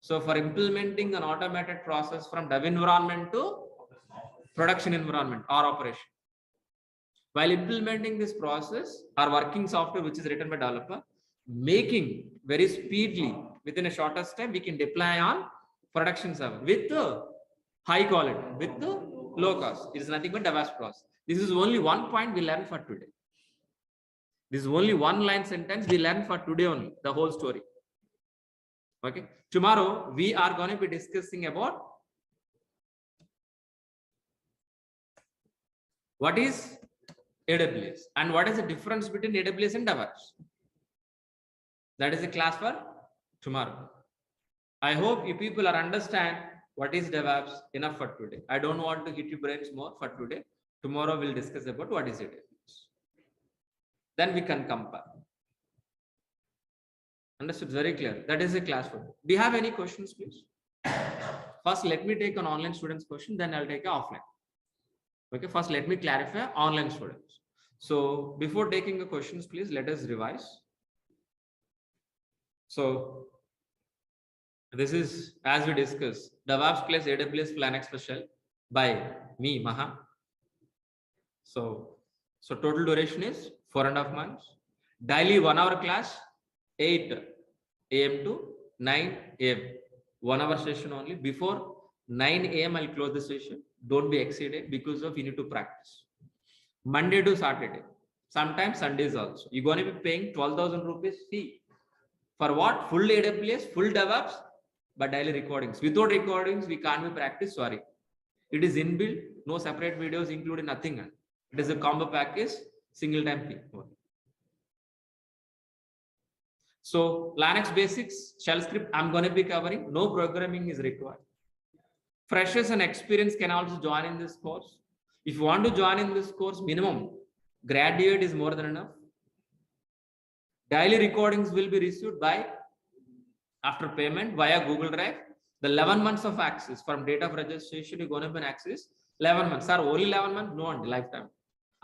So for implementing an automated process from dev environment to production environment or operation. While implementing this process, our working software, which is written by developer, making very speedily within a shortest time, we can deploy on production server with high quality, with low cost. It is nothing but DevOps process. This is only one point we learned for today. This is only one line sentence we learned for today only, the whole story. Okay. Tomorrow we are going to be discussing about what is AWS and what is the difference between AWS and DevOps. That is a class for tomorrow. I hope you people are understand what is DevOps enough for today. I don't want to hit your brains more for today. Tomorrow we'll discuss about what is AWS. Then we can compare. Understood? Very clear. That is a class for. Do you have any questions, please? First, let me take an online student's question, then I'll take an offline. Okay, first let me clarify online students. So before taking the questions, please let us revise. So this is, as we discussed, DevOps plus AWS Linux special by me, Maha. So total duration is 4.5 months. Daily 1 hour class, 8 a.m. to 9 a.m. 1 hour session only. Before 9 a.m. I'll close the session. Don't be exceeded because of you need to practice. Monday to Saturday. Sometimes Sundays also. You're going to be paying 12,000 rupees fee. For what? Full AWS, full DevOps, but daily recordings. Without recordings, we can't be practice. Sorry. It is inbuilt, no separate videos included, nothing. It is a combo package, single time fee. So Linux basics, shell script, I'm going to be covering. No programming is required. Freshers and experience can also join in this course. If you want to join in this course, minimum graduate is more than enough. Daily recordings will be received by after payment via Google Drive. The 11 months of access from date of registration, you're going to be access 11 months. Sir, only 11 months? No, lifetime.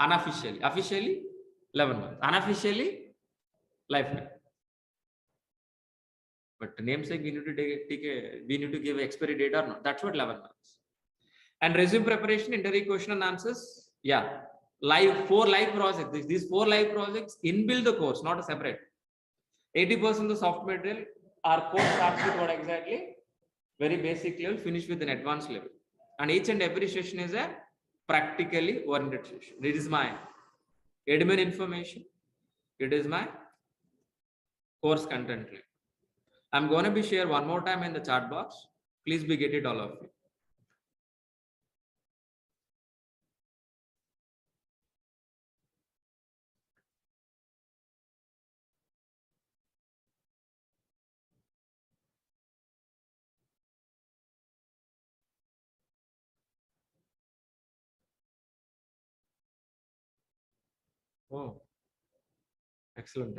Unofficially. Officially, 11 months. Unofficially, lifetime. But namesake, we need to give expiry date or not. That's what 11 months. And resume preparation, interview question and answers. Yeah. Four live projects. These 4 live projects inbuilt the course, not a separate. 80% of the soft material, our course starts with what exactly? Very basic level, finish with an advanced level. And each and every session is a practically oriented session. It is my admin information. It is my course content link. I'm going to be share one more time in the chat box. Please be get it, all of you. Oh, excellent.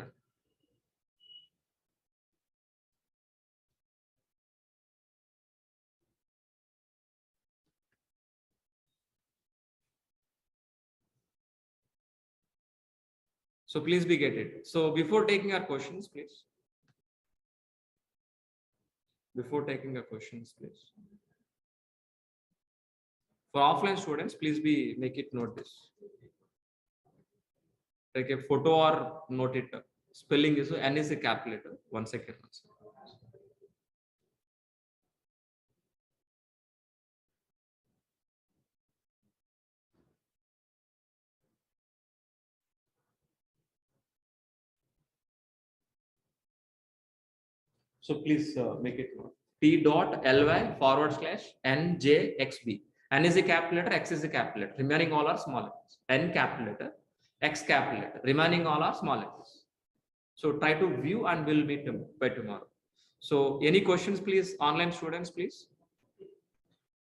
So please be get it. So before taking our questions, please. Before taking our questions, please. For offline students, please be make it note this. Take a photo or note it. Spelling is N is a capital letter. 1 second. So please make it note. T.ly/NJXB. N is a capital letter, X is a capital letter. Remaining all are small letters. N capital letter, X capital letter. Remaining all are small letters. So try to view and we'll meet by tomorrow. So any questions, please, online students, please.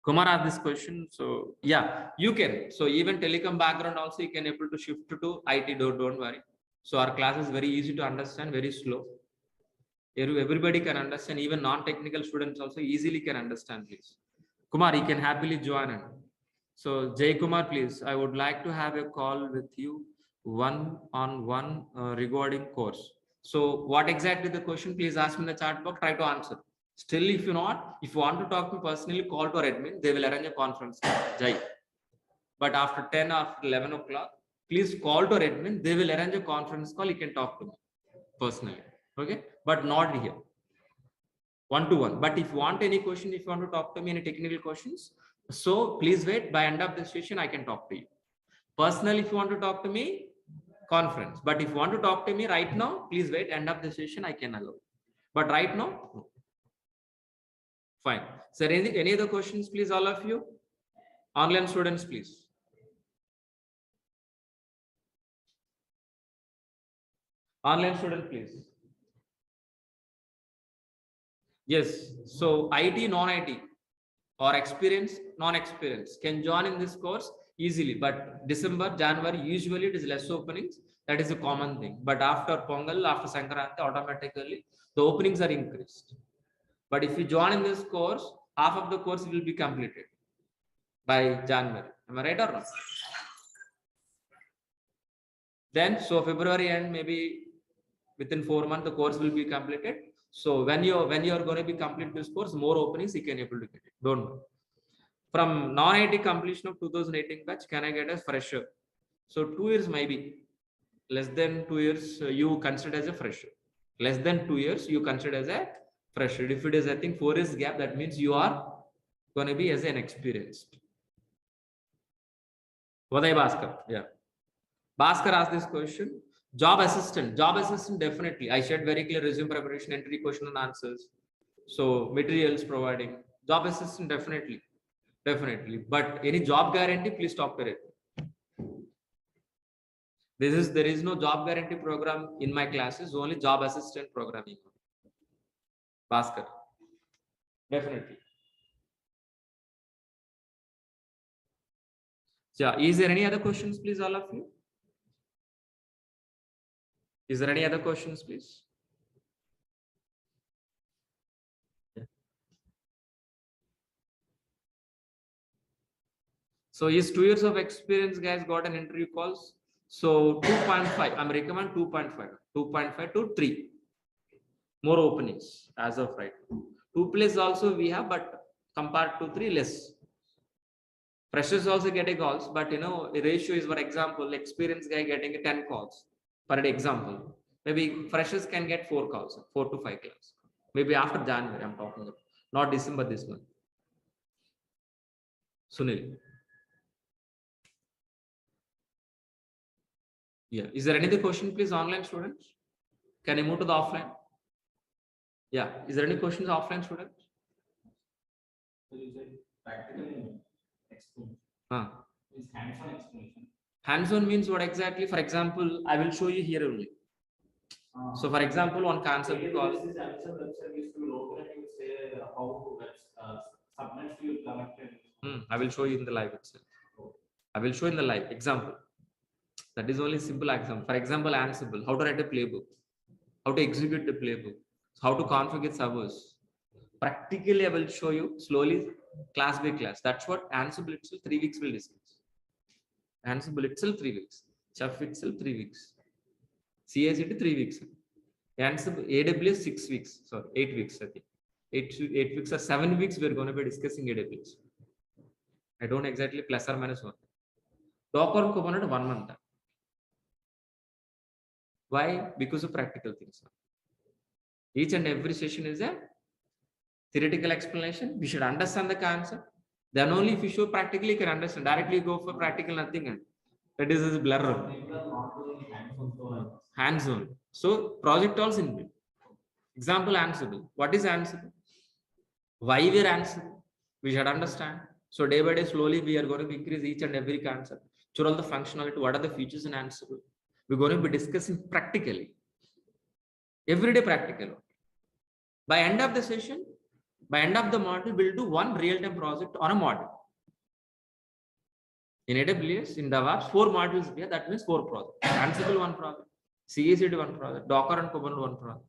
Kumar asked this question. So yeah, you can. So even telecom background also you can able to shift to IT. Don't worry. So our class is very easy to understand, very slow. Everybody can understand, even non-technical students also easily can understand, please. Kumar, you can happily join. So Jay Kumar, please, I would like to have a call with you one-on-one regarding course. So what exactly the question, please ask me in the chat box, try to answer. Still, if you want to talk to me personally, call to our admin, they will arrange a conference call, Jay. But after 10 or 11 o'clock, please call to our admin, they will arrange a conference call, you can talk to me personally. Okay, but not here, one-to-one. But if you want any question, if you want to talk to me any technical questions, so please wait. By end of the session, I can talk to you personally. If you want to talk to me, conference. But if you want to talk to me right now, please wait. End of the session, I can allow. But right now, no. Fine. So any other questions, please, all of you? Online students, please. Online student, please. Yes. So IT, non-IT or experience, non-experience can join in this course easily. But December, January, usually it is less openings. That is a common thing. But after Pongal, after Sankranti, automatically the openings are increased. But if you join in this course, half of the course will be completed by January. Am I right or not? Then, so February end, maybe within 4 months, the course will be completed. So when you're going to be complete this course, more openings you can able to get it. Don't know. From non-IT completion of 2018 batch, can I get a fresher? So 2 years maybe. Less than 2 years, you consider as a fresher. Less than 2 years, you consider as a fresher. If it is, I think 4 years gap, that means you are going to be as an experienced. Vadai Bhaskar, yeah. Bhaskar asked this question. Job assistant, definitely. I shared very clear resume preparation, entry question and answers. So materials providing. Job assistant, definitely. But any job guarantee, please talk to it. There is no job guarantee program in my classes, only job assistant programming. Bhaskar, definitely. Yeah, is there any other questions, please, all of you? Is there any other questions, please? Yeah. So is 2 years of experience, guys, got an interview calls? So 2.5, I'm recommend 2.5 to 3. More openings as of right now. 2+ also we have, but compared to 3, less. Freshers also getting calls, but the ratio is, for example, experienced guy getting 10 calls per example. Maybe freshers can get 4 calls, 4 to 5 calls. Maybe after January, I'm talking about, not December this month. Sunil. Yeah. Is there any other question, please, online students? Can I move to the offline? Yeah. Is there any questions, offline students? So you said practical explanation. Is hands-on explanation. Hands-on means what exactly? For example, I will show you here only. So, for example, one concept called. This is Amazon website used to open and you say how subnets you connected. I will show you in the live itself. I will show in the live example. That is only simple example. For example, Ansible, how to write a playbook, how to execute the playbook, how to configure servers. Practically, I will show you slowly, class by class. That's what Ansible itself 3 weeks will discuss. Ansible itself 3 weeks. Chef itself 3 weeks. CICD 3 weeks. Ansible AWS 6 weeks. Sorry, 8 weeks. I think 8 weeks or 7 weeks. We're going to be discussing AWS. I don't exactly plus or minus 1. Docker and Kubernetes 1 month. Why? Because of practical things. Each and every session is a theoretical explanation. We should understand the concept. Then only if you show practically, you can understand. Directly go for practical, nothing. And that is a blur. Hands-on. So project also in example, Ansible. What is Ansible? Why we're Ansible? We should understand. So day by day, slowly, we are going to increase each and every concept. Show all the functionality. What are the features in Ansible? We're going to be discussing practically. Everyday practical. By end of the session, by end of the module, we'll do one real-time project on a module. In AWS, in DEVOPS, 4 modules here. That means 4 projects. Ansible 1 project, CICD 1 project, Docker and Kubernetes 1 project,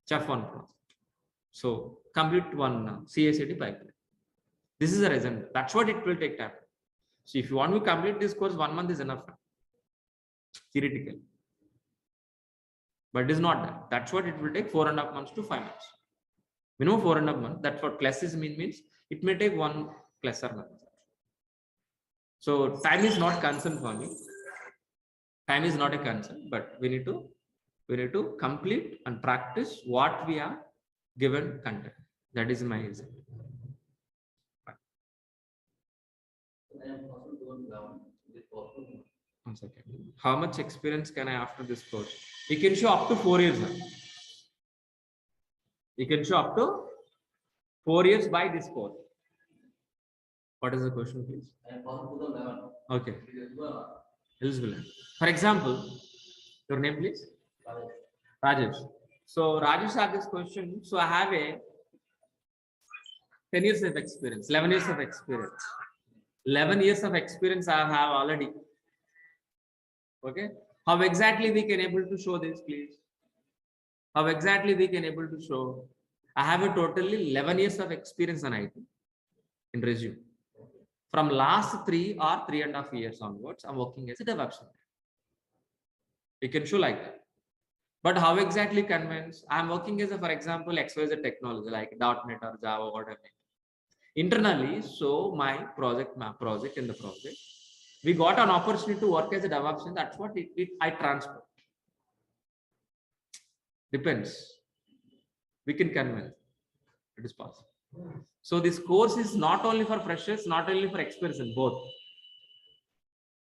Chef 1 project. So complete 1 CICD pipeline. This is a result. That's what it will take time. So if you want to complete this course, 1 month is enough. Theoretically. But it is not that. That's what it will take 4.5 months to 5 months. Minimum 4.5 months. That's what classes means it may take 1 class or month. So time is not concern for me. Time is not a concern, but we need to complete and practice what we are given content. That is my result. One second. How much experience can I after this course? You can show up to 4 years. You can show up to 4 years by this course. What is the question, please? Okay. Eligible. For example, your name, please? Rajesh. So Rajesh had this question. So I have a 10 years of experience, 11 years of experience. 11 years of experience I have already. Okay. How exactly we can able to show this, please? How exactly we can able to show? I have a totally 11 years of experience on IT in resume. From last 3 or 3.5 years onwards, I'm working as a DevOps. You can show like that. But how exactly convince? I'm working as a, for example, XYZ technology like .NET or Java, whatever. Internally, so my project in the project, we got an opportunity to work as a DevOps, and that's what I transfer. Depends. We can convince. It is possible. So this course is not only for freshers, not only for experienced, both.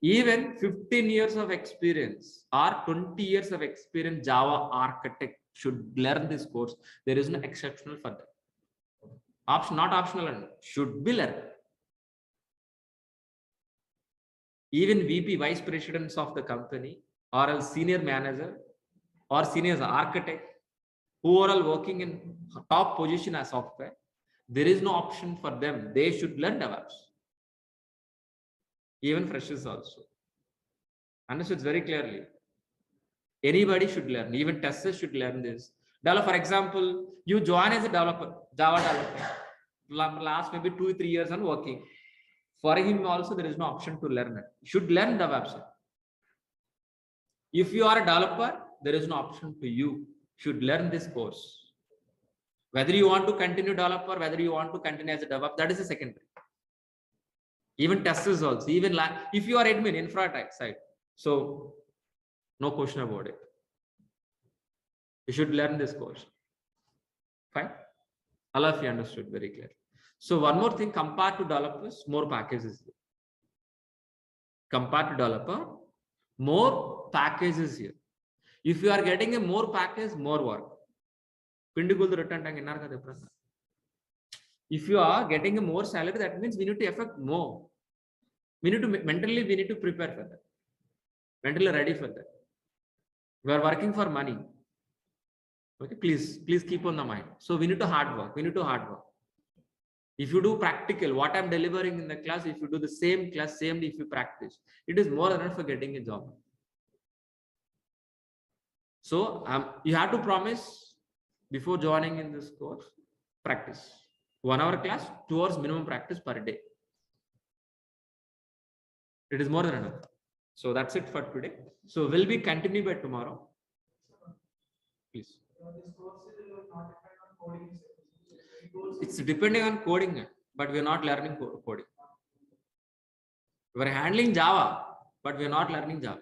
Even 15 years of experience or 20 years of experience Java architect should learn this course. There is no exceptional for that. Not optional, and should be learned. Even VP, vice presidents of the company, or a senior manager or senior architect who are all working in top position as software, there is no option for them. They should learn DevOps. Even freshers also. Understood very clearly. Anybody should learn. Even testers should learn this. Developer, for example, you join as a developer, Java developer. Last maybe 2-3 years on working. For him also, there is no option to learn it. You should learn DevOps. If you are a developer, there is no option to you. Should learn this course. Whether you want to continue developer, whether you want to continue as a DevOps, that is a secondary. Even testers also. Even if you are admin, infra tech side, so no question about it. You should learn this course. Fine. All of you understood very clearly. So one more thing, compared to developers, more packages. Compared to developer, more packages here. If you are getting a more package, more work. If you are getting a more salary, that means we need to affect more. We need to mentally, we need to prepare for that. Mentally ready for that. We are working for money. Okay, please keep on the mind. So we need to hard work. If you do practical, what I'm delivering in the class, if you do the same class, same if you practice, it is more than enough for getting a job. So you have to promise before joining in this course, practice. 1 hour class, 2 hours minimum practice per day. It is more than enough. So that's it for today. So we'll be continuing by tomorrow. Please. It's depending on coding, but we're not learning coding. We're handling Java, but we're not learning Java.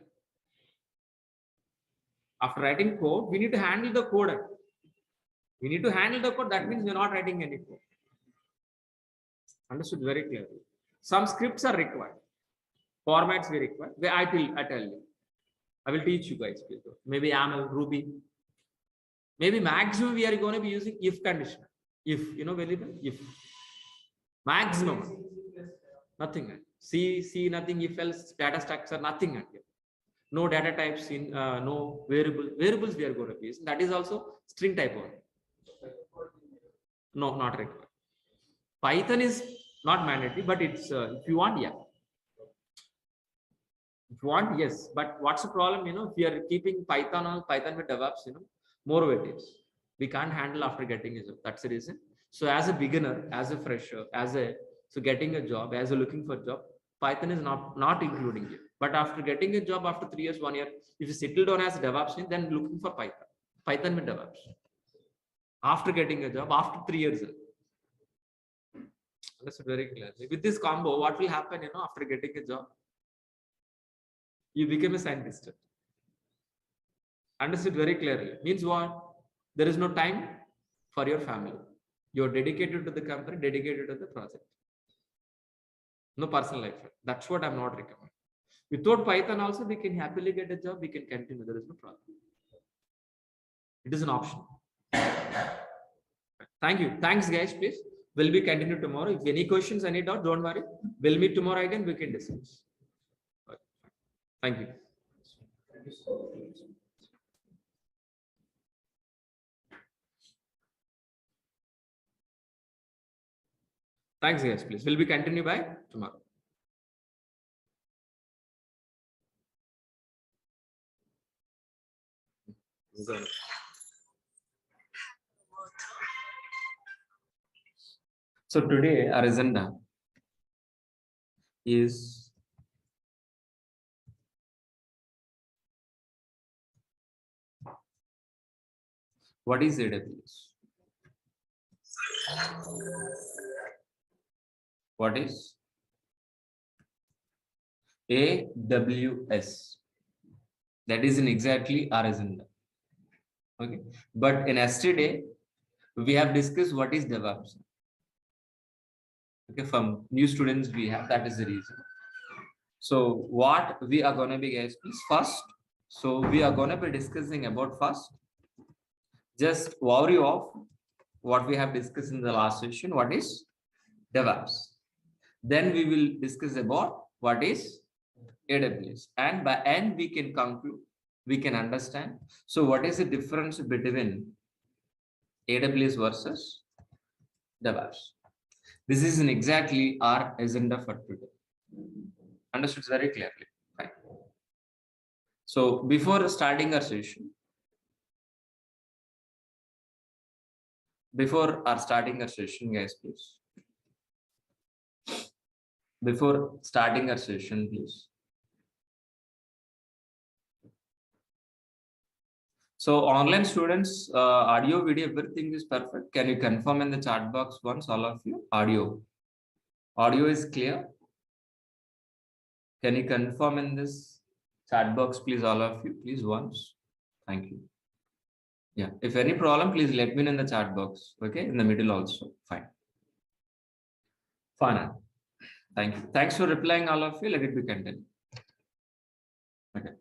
After writing code, we need to handle the code. We need to handle the code. That means we're not writing any code. Understood very clearly. Some scripts are required. Formats we require. I tell you. I will teach you guys. Maybe YAML, Ruby. Maybe maximum we are going to be using if condition. If, variable, if. Maximum. Nothing. C, nothing, if else, data structure, nothing. No data types in, no variables we are going to be using. That is also string type one. No, not required. Python is not mandatory, but it's, if you want, yeah. If you want, yes. But what's the problem, if you are keeping Python on Python with DevOps, more weightage. We can't handle after getting a job. That's the reason. So as a beginner, as a fresher, so getting a job, as a looking for a job, Python is not including it. But after getting a job after 3 years, 1 year, if you settle down as a DevOps, then looking for Python with DevOps. After getting a job, after 3 years. That's very clear. With this combo, what will happen, after getting a job? You become a scientist. Understood very clearly. Means what? There is no time for your family. You're dedicated to the company, dedicated to the project. No personal life. That's what I'm not recommending. Without Python also, we can happily get a job. We can continue. There is no problem. It is an option. Thank you. Thanks, guys. Please. We'll be continued tomorrow. If any questions, any doubt, don't worry. We'll meet tomorrow again. We can discuss. Thank you. Thanks, guys. Please. We'll be continued by tomorrow. So today our agenda is What is AWS? What is AWS? That is in exactly our agenda. Okay, but in yesterday we have discussed what is DevOps. Okay, from new students we have, that is the reason. So what we are gonna be, guys, please first. So we are gonna be discussing about first. Just worry of what we have discussed in the last session. What is DevOps? Then we will discuss about what is AWS, and by end we can conclude, we can understand. So what is the difference between AWS versus DevOps? This is in exactly our agenda for today. Understood very clearly. Fine. So before starting our session, guys, please. Before starting our session, please. So online students, audio, video, everything is perfect. Can you confirm in the chat box once, all of you? Audio is clear. Can you confirm in this chat box, please, all of you, please, once. Thank you. Yeah, if any problem, please let me know in the chat box. Okay, in the middle also. Fine. Fine. Thank you. Thanks for replying, all of you. Let it be continued. Okay.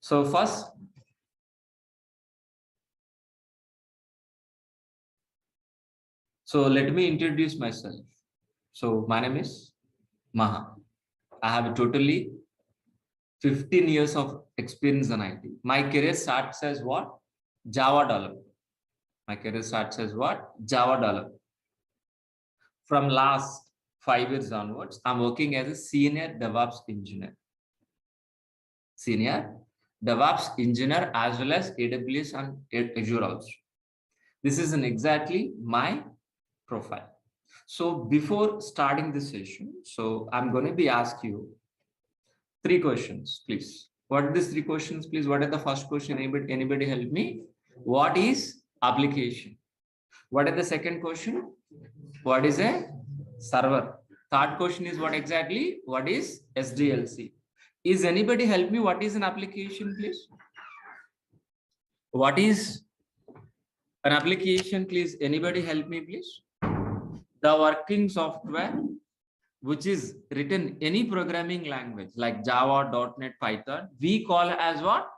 So first, let me introduce myself. So my name is Maha. I have totally 15 years of experience in IT. My career starts as what? Java developer. My career starts as what? Java developer. From last 5 years onwards, I'm working as a senior DevOps engineer. Senior DevOps engineer as well as AWS and Azure also. This is exactly my profile. So before starting this session, so I'm going to be asking you 3 questions, please. What are these 3 questions, please? What are the first question? Anybody help me? What is application? What is the second question? What is a server? Third question is what exactly? What is SDLC? Is anybody help me? What is an application, please? What is an application, please? Anybody help me, please? The working software which is written any programming language like Java, .NET, Python, we call as what?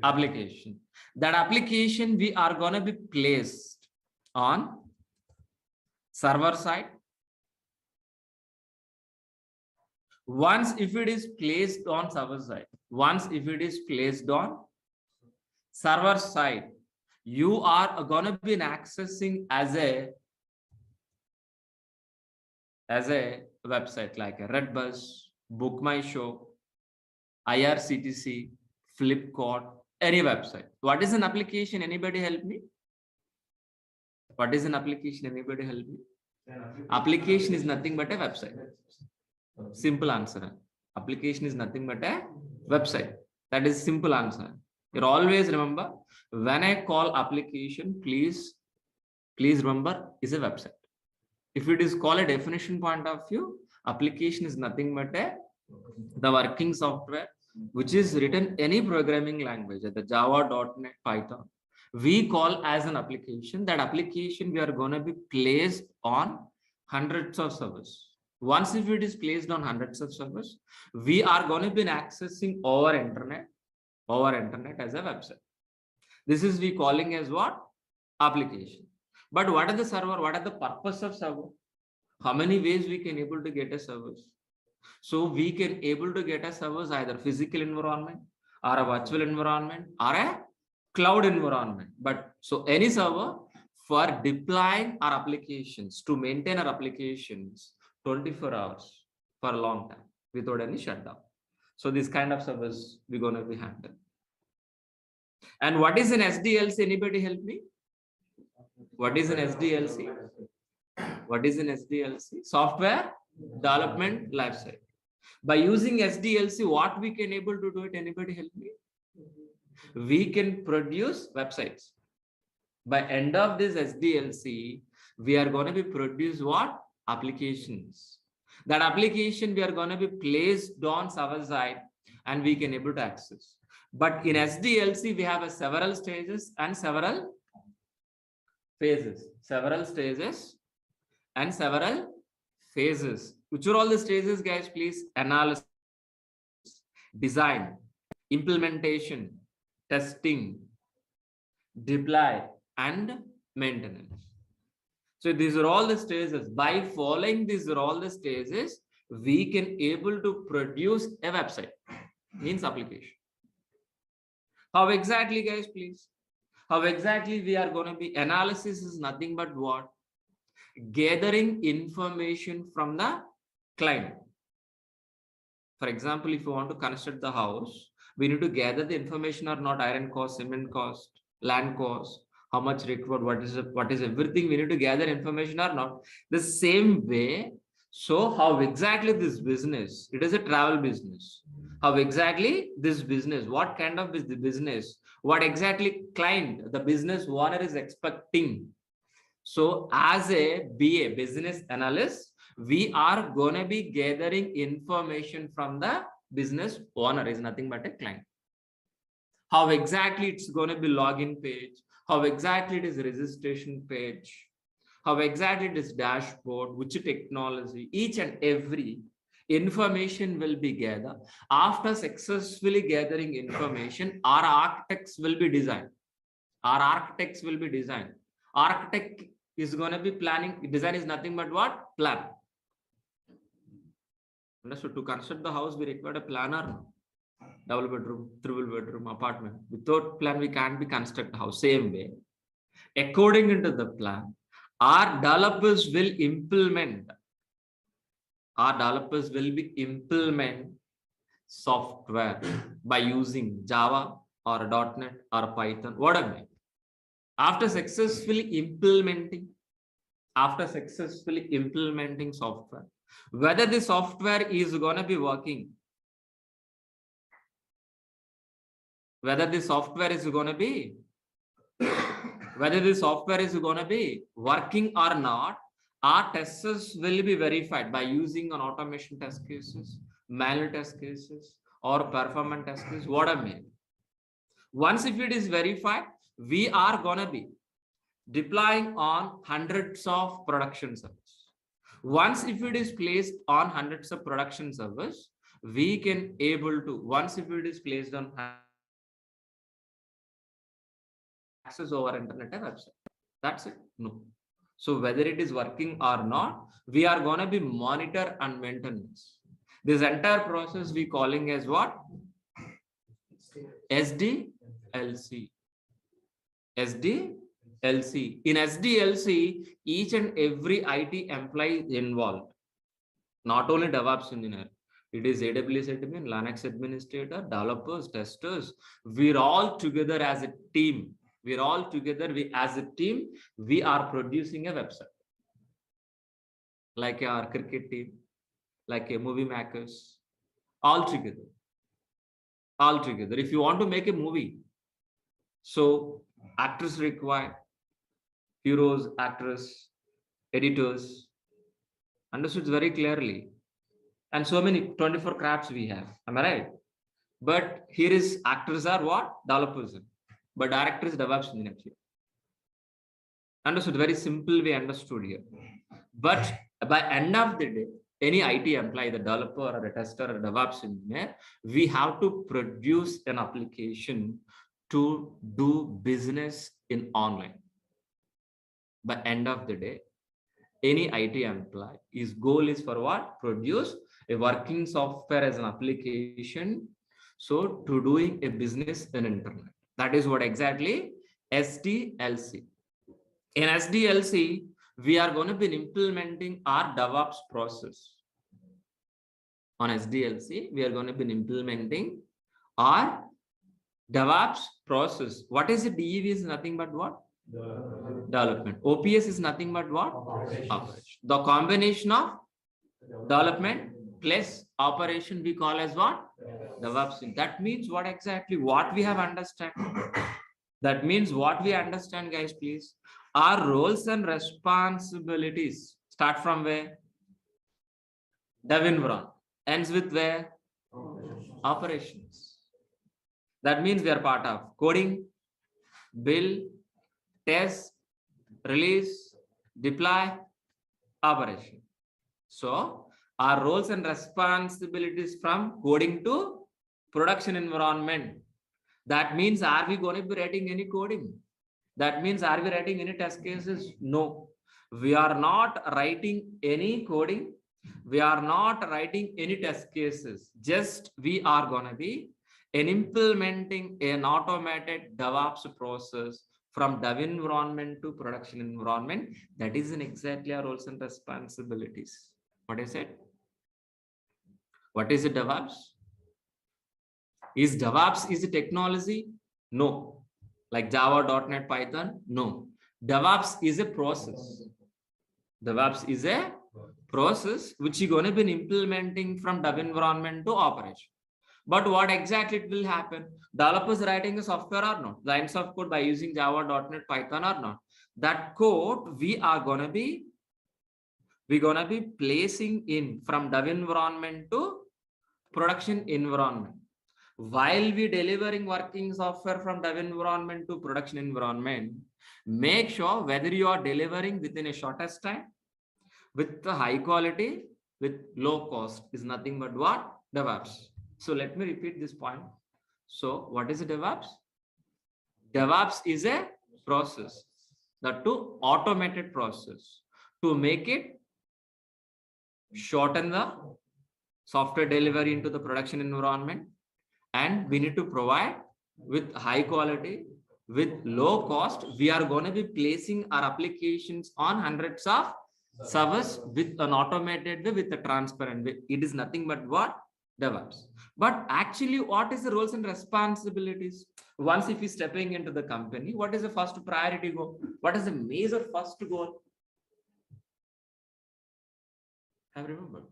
Application. That application we are going to be placed on server side. Once if it is placed on server side, server side, you are going to be accessing as a website like a Redbus, Book My Show, IRCTC, Flipkart, any website. What is an application? Anybody help me? What is an application? Anybody help me? Application is nothing but a website. Simple answer. Application is nothing but a website. That is simple answer. You always remember, when I call application, please remember, is a website. If it is called a definition point of view, application is nothing but the working software which is written any programming language, the Java, .NET, Python, we call as an application. That application we are going to be placed on hundreds of servers. Once if it is placed on hundreds of servers, we are going to be accessing over internet as a website. This is we calling as what? Application. But what are the server? What are the purpose of server? How many ways we can able to get a service? So we can able to get a service either physical environment or a virtual environment or a cloud environment. But so any server for deploying our applications, to maintain our applications 24 hours for a long time without any shutdown. So this kind of service we're going to be handling. And what is an SDLC? Anybody help me? What is an SDLC? What is an SDLC? Software Development Lifecycle. By using SDLC, what we can able to do it? Anybody help me? We can produce websites. By end of this SDLC, we are going to be produce what? Applications. That application we are going to be placed on server side and we can able to access. But in SDLC, we have a several stages and several phases. Several stages and several phases. Which are all the stages, guys? Please, analysis, design, implementation, testing, deploy, and maintenance. So these are all the stages. By following these are all the stages, we can able to produce a website, means application. How exactly, guys, please? How exactly we are going to be? Analysis is nothing but what? Gathering information from the client. For example, if you want to construct the house, we need to gather the information or not, iron cost, cement cost, land cost, how much required, what is everything. We need to gather information or not. The same way. So how exactly this business? It is a travel business. How exactly this business? What kind of business? What exactly client, the business owner is expecting? So as a BA, business analyst, we are going to be gathering information from the business owner, is nothing but a client. How exactly it's going to be login page, how exactly it is registration page, how exactly it is dashboard, which technology, each and every information will be gathered. After successfully gathering information, our architects will be designed. Our architects will be designed. Architect is going to be planning. Design is nothing but what? Plan. So to construct the house, we require a planner. Double bedroom, triple bedroom, apartment. Without plan, we can't be construct the house. Same way, according into the plan, our developers will implement. Our developers will be implement software by using Java or .NET or Python, whatever. After successfully implementing software, whether the software is going to be working, whether the software is going to be working or not, our testers will be verified by using an automation test cases, manual test cases, or performance test cases, whatever. Once if it is verified, we are going to be deploying on hundreds of production servers. Once if it is placed on hundreds of production servers, we can able to, once if it is placed on access over internet and website. That's it. No. So whether it is working or not, we are going to be monitor and maintenance. This entire process we calling as what? SDLC. SDLC. In SDLC, each and every IT employee is involved. Not only DevOps engineer. It is AWS admin, Linux administrator, developers, testers. We're all together as a team. We're all together. As a team, we are producing a website. Like our cricket team, like a movie makers, all together. All together. If you want to make a movie, so actors required, heroes, actors, editors, understood very clearly. And so many 24 crafts we have. Am I right? But here is actors are what? Developers. But director is DevOps engineer here. Understood? Very simple way understood here. But by end of the day, any IT employee, the developer or a tester or a DevOps engineer, we have to produce an application to do business in online. By end of the day, any IT employee, his goal is for what? Produce a working software as an application. So to doing a business in internet. That is what exactly SDLC. In SDLC, we are going to be implementing our DevOps process. On SDLC, we are going to be implementing our DevOps process. What is it? DEV is nothing but what? Development. OPS is nothing but what? Operation. The combination of development plus operation we call as what? DevOps. That means what exactly? What we have understand? That means what we understand, guys, please. Our roles and responsibilities start from where? Dev environment. Ends with where? Operations. That means we are part of coding, build, test, release, deploy, operation. So our roles and responsibilities from coding to production environment. That means, are we going to be writing any coding? That means, are we writing any test cases? No, we are not writing any coding. We are not writing any test cases. Just we are going to be implementing an automated DevOps process from dev environment to production environment. That is in exactly our roles and responsibilities. What I said? What is a DevOps? Is DevOps is a technology? No. Like Java, .NET, Python? No. DevOps is a process. DevOps is a process which you're going to be implementing from dev environment to operation. But what exactly it will happen? Developers writing a software or not? Lines of code by using Java, .NET, Python or not? That code we're gonna be placing in from dev environment to production environment. While we delivering working software from dev environment to production environment, make sure whether you are delivering within a shortest time, with the high quality, with low cost is nothing but what? DevOps. So let me repeat this point. So what is a DevOps? DevOps is a process, that to automated process to make it shorten the software delivery into the production environment, and we need to provide with high quality, with low cost. We are going to be placing our applications on hundreds of servers with an automated way, with a transparent way. It is nothing but what? DevOps. But actually, what is the roles and responsibilities? Once if you're stepping into the company, what is the first priority goal? What is the major first goal? I remember.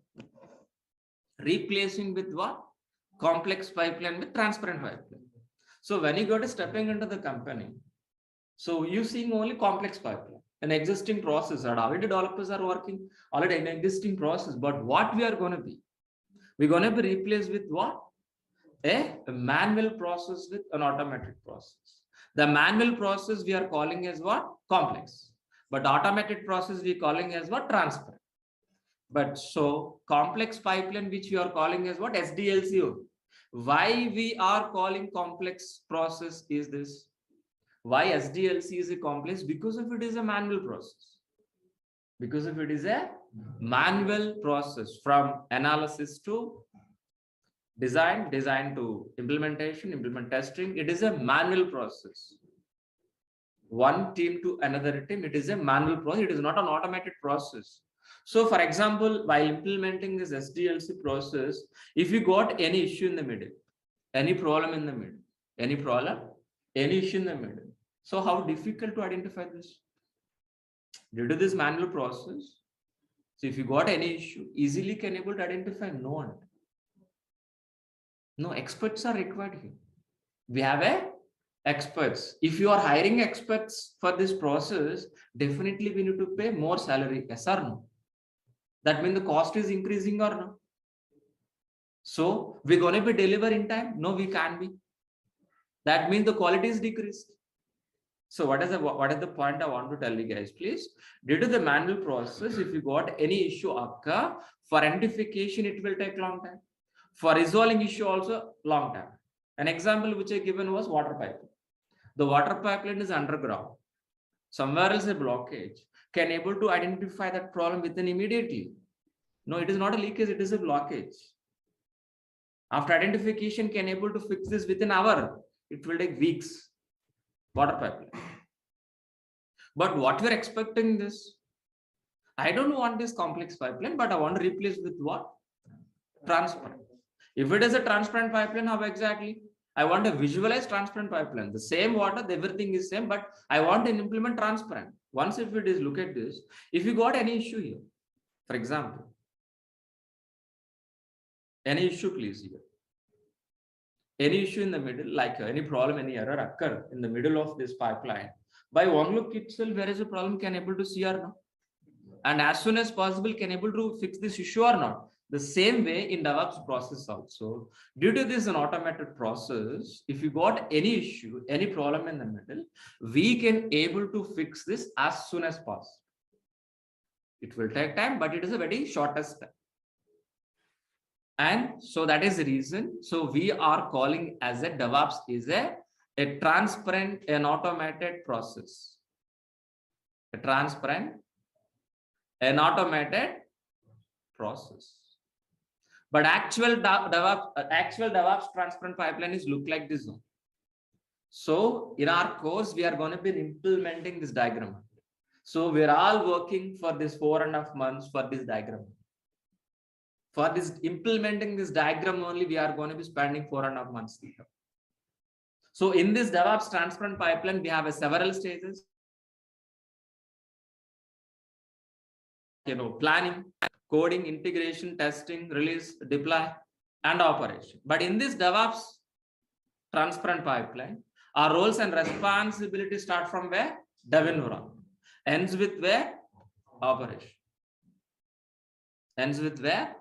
Replacing with what? Complex pipeline with transparent pipeline. So when you go to stepping into the company, so you seeing only complex pipeline, an existing process that already developers are working, already an existing process. But what we are going to be? We're going to be replaced with what? A manual process with an automated process. The manual process we are calling as what? Complex. But automated process we are calling as what? Transparent. But so complex pipeline, which we are calling as what? SDLC. Why we are calling complex process is this? Why SDLC is a complex? Because of it is a manual process. Because if it is a manual process from analysis to design to implementation, implement testing, it is a manual process. One team to another team, it is a manual process. It is not an automated process. So for example, while implementing this SDLC process, if you got any issue in the middle, any problem in the middle, any issue in the middle. So how difficult to identify this? Due to this manual process, so if you got any issue, easily can able to identify? No one. No, experts are required here. We have experts. If you are hiring experts for this process, definitely we need to pay more salary. Yes or no? That means the cost is increasing or no? So we're going to be deliver in time? No, we can't be. That means the quality is decreased. So what is the point I want to tell you guys, please? Due to the manual process, if you got any issue occur, for identification, it will take long time. For resolving issue also long time. An example which I given was water pipeline. The water pipeline is underground. Somewhere else a blockage. Can able to identify that problem within immediately? No, it is not a leakage, it is a blockage. After identification, can able to fix this within an hour. It will take weeks. Water pipeline. But what we're expecting this? I don't want this complex pipeline, but I want to replace with what? Transparent. If it is a transparent pipeline, how exactly? I want to visualize transparent pipeline. The same water, everything is same, but I want to implement transparent. Once if it is, look at this. If you got any issue here, for example, any issue please here. any issue in the middle, like any problem, any error occur in the middle of this pipeline, by one look itself, where is the problem, can able to see or not? And as soon as possible, can able to fix this issue or not? The same way in DevOps process also. Due to this an automated process, if you got any issue, any problem in the middle, we can able to fix this as soon as possible. It will take time, but it is a very shortest time. And so that is the reason. So we are calling as a DevOps is a transparent and automated process. A transparent and automated process. But actual DevOps transparent pipeline is look like this one. So in our course, we are going to be implementing this diagram. So we're all working for this 4.5 months for this diagram. For this implementing this diagram only, we are going to be spending 4.5 months. So in this DevOps transparent pipeline, we have several stages. Planning, coding, integration, testing, release, deploy, and operation. But in this DevOps transparent pipeline, our roles and responsibilities start from where? Dev environment. Ends with where? Operation. Ends with where?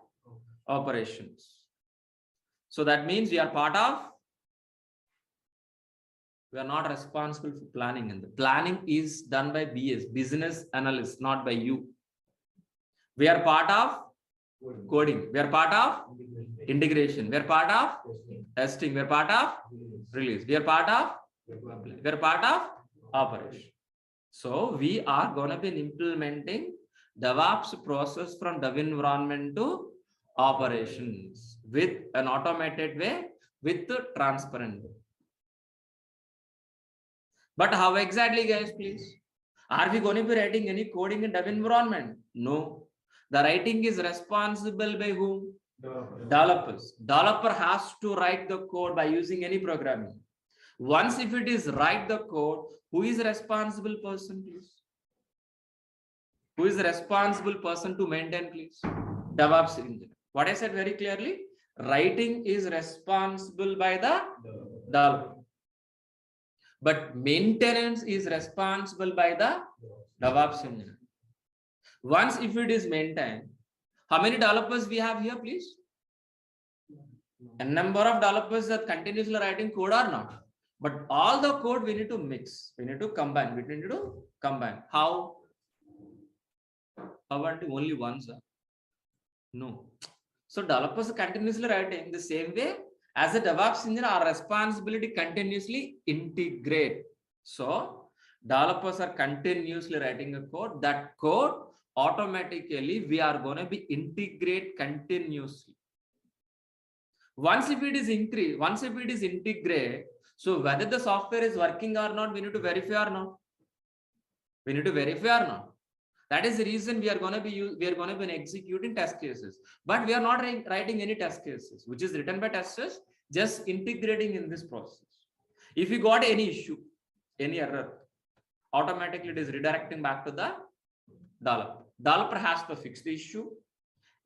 Operations. So that means we are part of, we are not responsible for planning, and the planning is done by BS, business analyst, not by you. We are part of coding, we are part of integration, we are part of testing, we are part of release, we are part of operation. So we are going to be implementing DevOps process from dev environment to operations with an automated way, with the transparent way. But how exactly, guys, please? Are we going to be writing any coding in dev environment? No. The writing is responsible by whom? Developers. Developer has to write the code by using any programming. Once if it is write the code, who is the responsible person, please? Who is the responsible person to maintain, please? DevOps engineer. What I said very clearly, writing is responsible by the developer. But maintenance is responsible by the DevOps engineer. Once if it is maintained, how many developers we have here, please? A number of developers are continuously writing code or not. But all the code we need to mix, we need to combine, we need to combine. How? How about only one, sir? No. So developers are continuously writing the same way as a DevOps engineer, our responsibility continuously integrate. So developers are continuously writing a code. That code automatically we are going to be integrate continuously. Once if it is increase, once if it is integrate, so whether the software is working or not, we need to verify or not. We need to verify or not. That is the reason we are going to be executing test cases, but we are not writing any test cases, which is written by testers, just integrating in this process. If you got any issue, any error, automatically it is redirecting back to the developer. Developer has to fix the issue,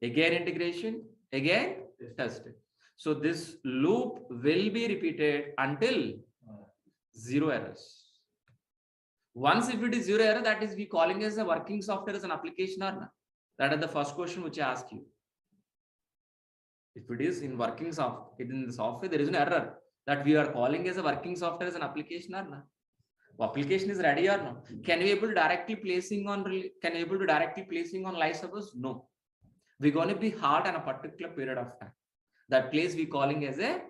again integration, again testing. So this loop will be repeated until zero errors. Once if it is zero error, that is we calling as a working software as an application or not. That is the first question which I ask you. If it is in working software, in the software, there is an error that we are calling as a working software as an application or not. Application is ready or not? Can we able to directly placing on live servers? No. We're going to be hard on a particular period of time. That place we calling as a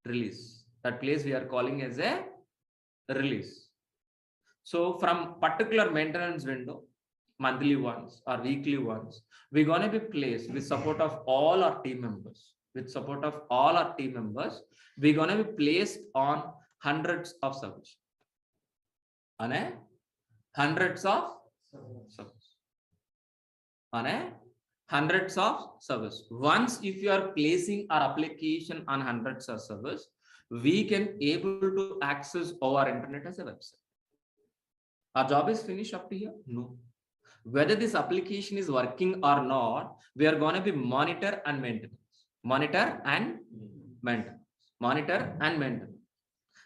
release. That place we are calling as a release. So from particular maintenance window, monthly ones or weekly ones, we're going to be placed with support of all our team members. With support of all our team members, we're going to be placed on hundreds of servers. On a hundreds of servers. On a hundreds of servers. Once if you are placing our application on hundreds of servers, we can able to access our internet as a website. Our job is finished up to here? No. Whether this application is working or not, we are going to be monitor and maintenance. Monitor and maintenance. monitor and maintain.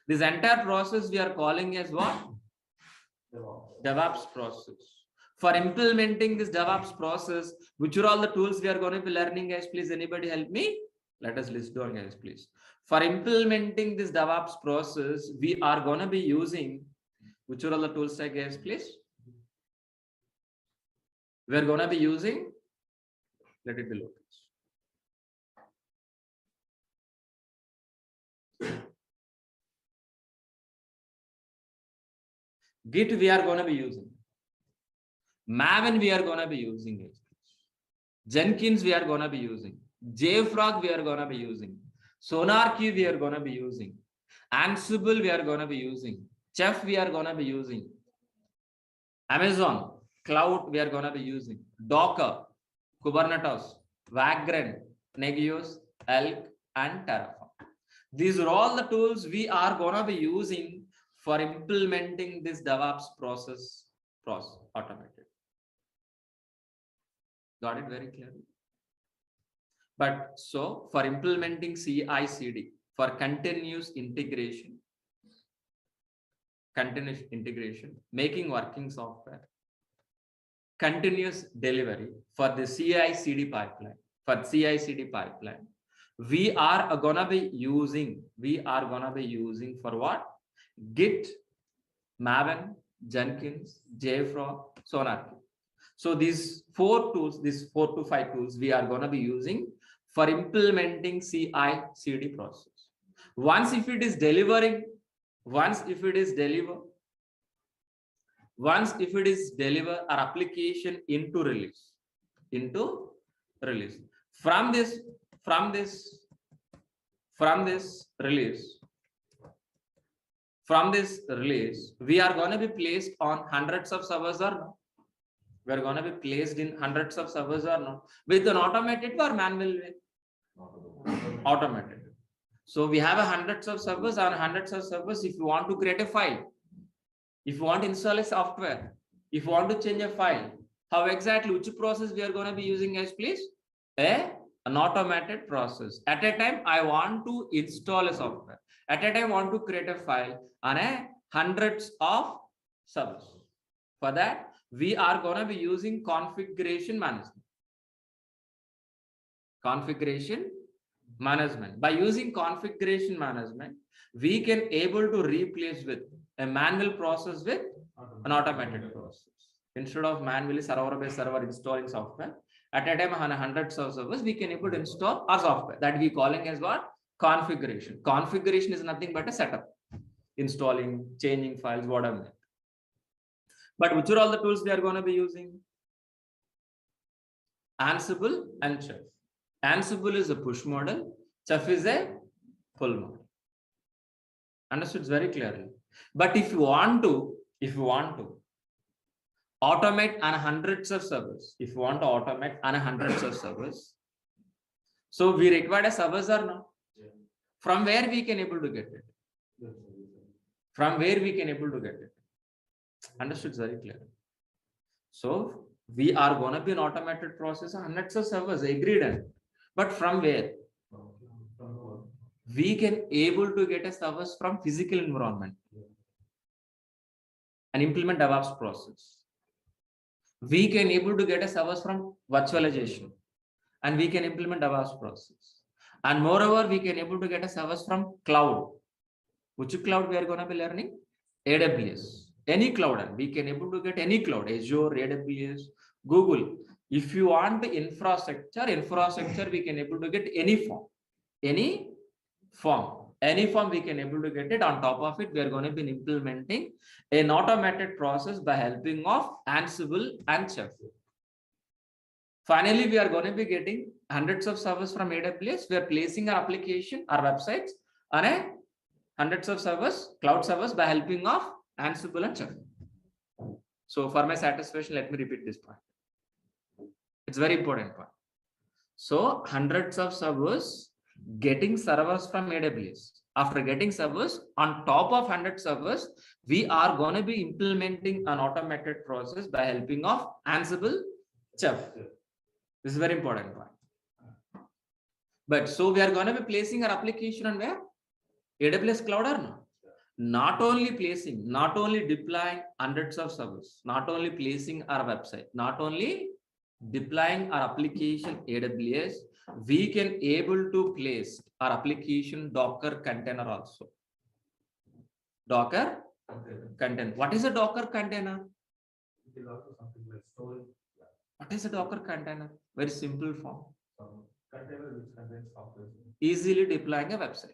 This entire process we are calling as what? DevOps process. For implementing this DevOps process, which are all the tools we are going to be learning, guys? Please, anybody help me? Let us list down, guys, please. For implementing this DevOps process, we are going to be using, which are all the tools, guys, please? We are going to be using, let it be low. Git we are going to be using. Maven we are going to be using. Jenkins we are going to be using. JFrog we are going to be using. SonarQube we are going to be using. Ansible we are going to be using. Chef we are going to be using. Amazon Cloud we are going to be using. Docker, Kubernetes, Vagrant, Negios, Elk, and Terraform. These are all the tools we are going to be using for implementing this DevOps process automated. Got it very clearly? But so for implementing CI/CD, for continuous integration, making working software, continuous delivery for the CI/CD pipeline, we are gonna be using for what? Git, Maven, Jenkins, JFrog, SonarQube. So these 4 tools, these 4 to 5 tools, we are going to be using for implementing CI/CD process. Once if it is deliver our application into release. From this release, we are going to be placed on hundreds of servers or no? We are going to be placed in hundreds of servers or no? With an automated or manual way? Automated. So we have hundreds of servers. On hundreds of servers, if you want to create a file, if you want to install a software, if you want to change a file, how exactly, which process we are going to be using, guys, please? An automated process. At a time, I want to install a software. At a time, I want to create a file on hundreds of servers. For that, we are going to be using configuration management. By using configuration management, we can able to replace with a manual process with an automated process. Instead of manually server by server installing software, at a time on hundreds of servers, we can able to install our software. That we calling as what? Configuration. Configuration is nothing but a setup. Installing, changing files, whatever. But which are all the tools we are going to be using? Ansible and Chef. Ansible is a push model. Chef is a pull model. Understood very clearly. But if you want to automate on hundreds of servers, so we require a servers or no? From where we can able to get it? Understood very clear. So we are going to be an automated process, hundreds of servers, agreed. But from where? We can able to get a servers from physical environment and implement DevOps process. We can able to get a servers from virtualization and we can implement DevOps process. And moreover, we can able to get a servers from cloud. Which cloud we are going to be learning? AWS. Any cloud, we can able to get any cloud, Azure, AWS, Google. If you want the infrastructure, we can able to get any form we can able to get it. On top of it, we are going to be implementing an automated process by helping of Ansible and Chef. Finally, we are going to be getting hundreds of servers from AWS. We are placing our application, our websites on hundreds of servers, cloud servers by helping of Ansible and Chef. So for my satisfaction, let me repeat this point. It's very important point. So hundreds of servers getting servers from AWS. After getting servers, on top of 100 servers, we are going to be implementing an automated process by helping of Ansible, Chef. This is very important point. But so we are going to be placing our application on where? AWS cloud or not? Not only placing, not only deploying hundreds of servers, not only placing our website, not only deploying our application AWS, we can able to place our application Docker container also. Docker container. What is a Docker container? It is also something like storage. What is a Docker container? Very simple form. Container which contains software. Easily deploying a website.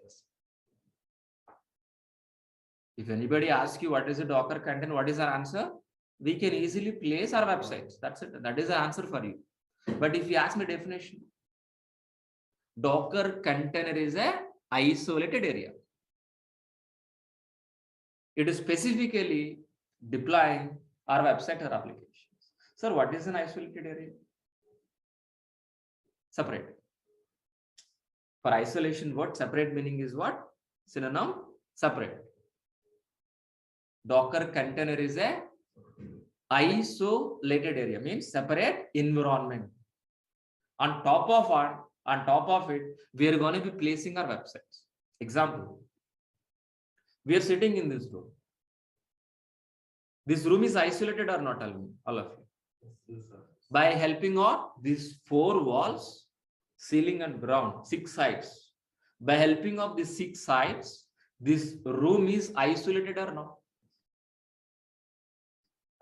If anybody asks you what is a Docker container, what is our answer? We can easily place our websites. That's it. That is the answer for you. But if you ask me definition, Docker container is a isolated area. It is specifically deploying our website or applications. Sir, what is an isolated area? Separate. For isolation, what separate meaning is what? Synonym, separate. Docker container is a isolated area, means separate environment. On top of it, we are going to be placing our websites. Example, we are sitting in this room. This room is isolated or not, all of you? Yes, sir. By helping of these 4 walls, ceiling and ground, 6 sides. By helping of these 6 sides, this room is isolated or not?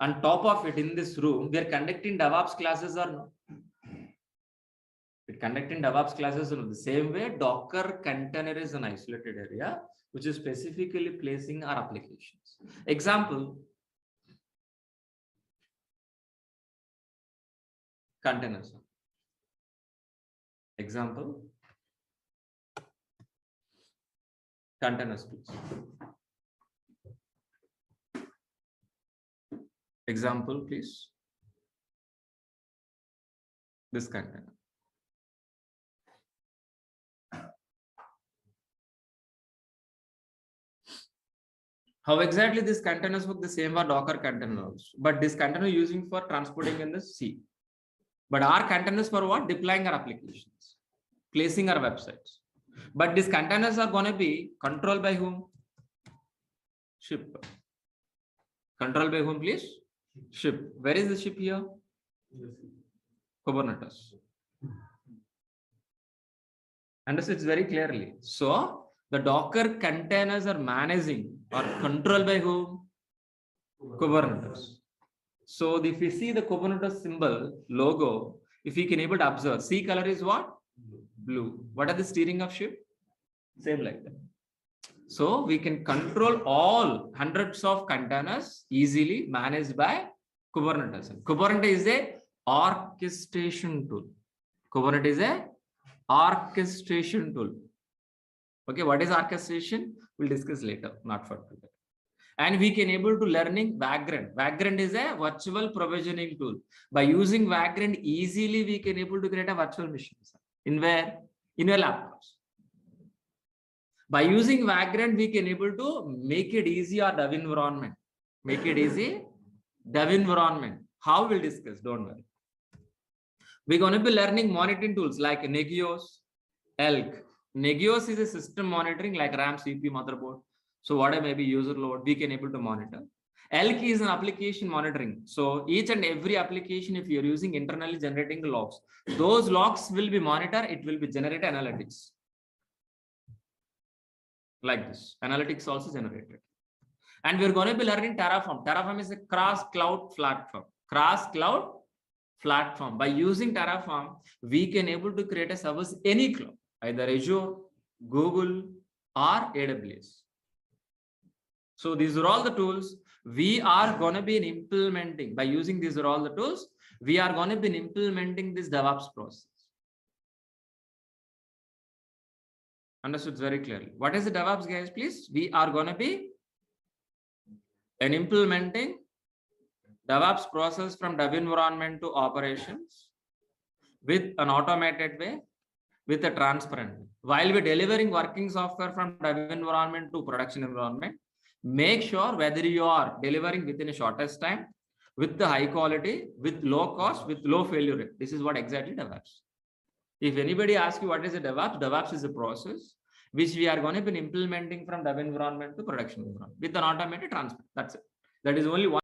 On top of it, in this room, we are conducting DEVOPS classes or not? We're conducting DEVOPS classes in the same way. Docker container is an isolated area, which is specifically placing our applications. Example, containers. Example, containers, please. Example, please. This container. How exactly these containers work? The same are Docker containers, but this container using for transporting in the sea. But our containers for what? Deploying our applications, placing our websites. But these containers are going to be controlled by whom? Ship. Controlled by whom, please? Ship. Where is the ship here? Kubernetes. Understood very clearly. So the Docker containers are managing or controlled by whom? Kubernetes. So if you see the Kubernetes symbol, logo, if you can able to observe, sea color is what? Blue. What are the steering of ship? Same like that. So we can control all hundreds of containers easily managed by Kubernetes. Kubernetes is a orchestration tool. Kubernetes is a orchestration tool. Okay, what is orchestration? We'll discuss later, not for today. And we can able to learning Vagrant. Vagrant is a virtual provisioning tool. By using Vagrant, easily we can able to create a virtual machine. In where? In your laptops. By using Vagrant, we can able to make it easy or dev environment. Make it easy, dev environment. How we'll discuss, don't worry. We're going to be learning monitoring tools like Nagios, Elk. Nagios is a system monitoring like RAM, CPU, motherboard. So whatever may be user load, we can able to monitor. Elk is an application monitoring. So each and every application, if you're using internally generating logs, those logs will be monitored. It will be generate analytics. Like this, analytics also generated. And we're going to be learning Terraform. Terraform is a cross-cloud platform. Cross-cloud platform. By using Terraform, we can able to create a service any cloud, either Azure, Google, or AWS. So these are all the tools we are going to be implementing. By using these are all the tools, we are going to be implementing this DevOps process. Understood very clearly. What is the DevOps, guys? Please, we are going to be implementing DevOps process from dev environment to operations with an automated way, with a transparent way. While we're delivering working software from dev environment to production environment, make sure whether you are delivering within a shortest time, with the high quality, with low cost, with low failure rate. This is what exactly DevOps. If anybody asks you what is a DevOps, DevOps is a process which we are going to be implementing from dev environment to production environment with an automated transfer. That's it. That is only one.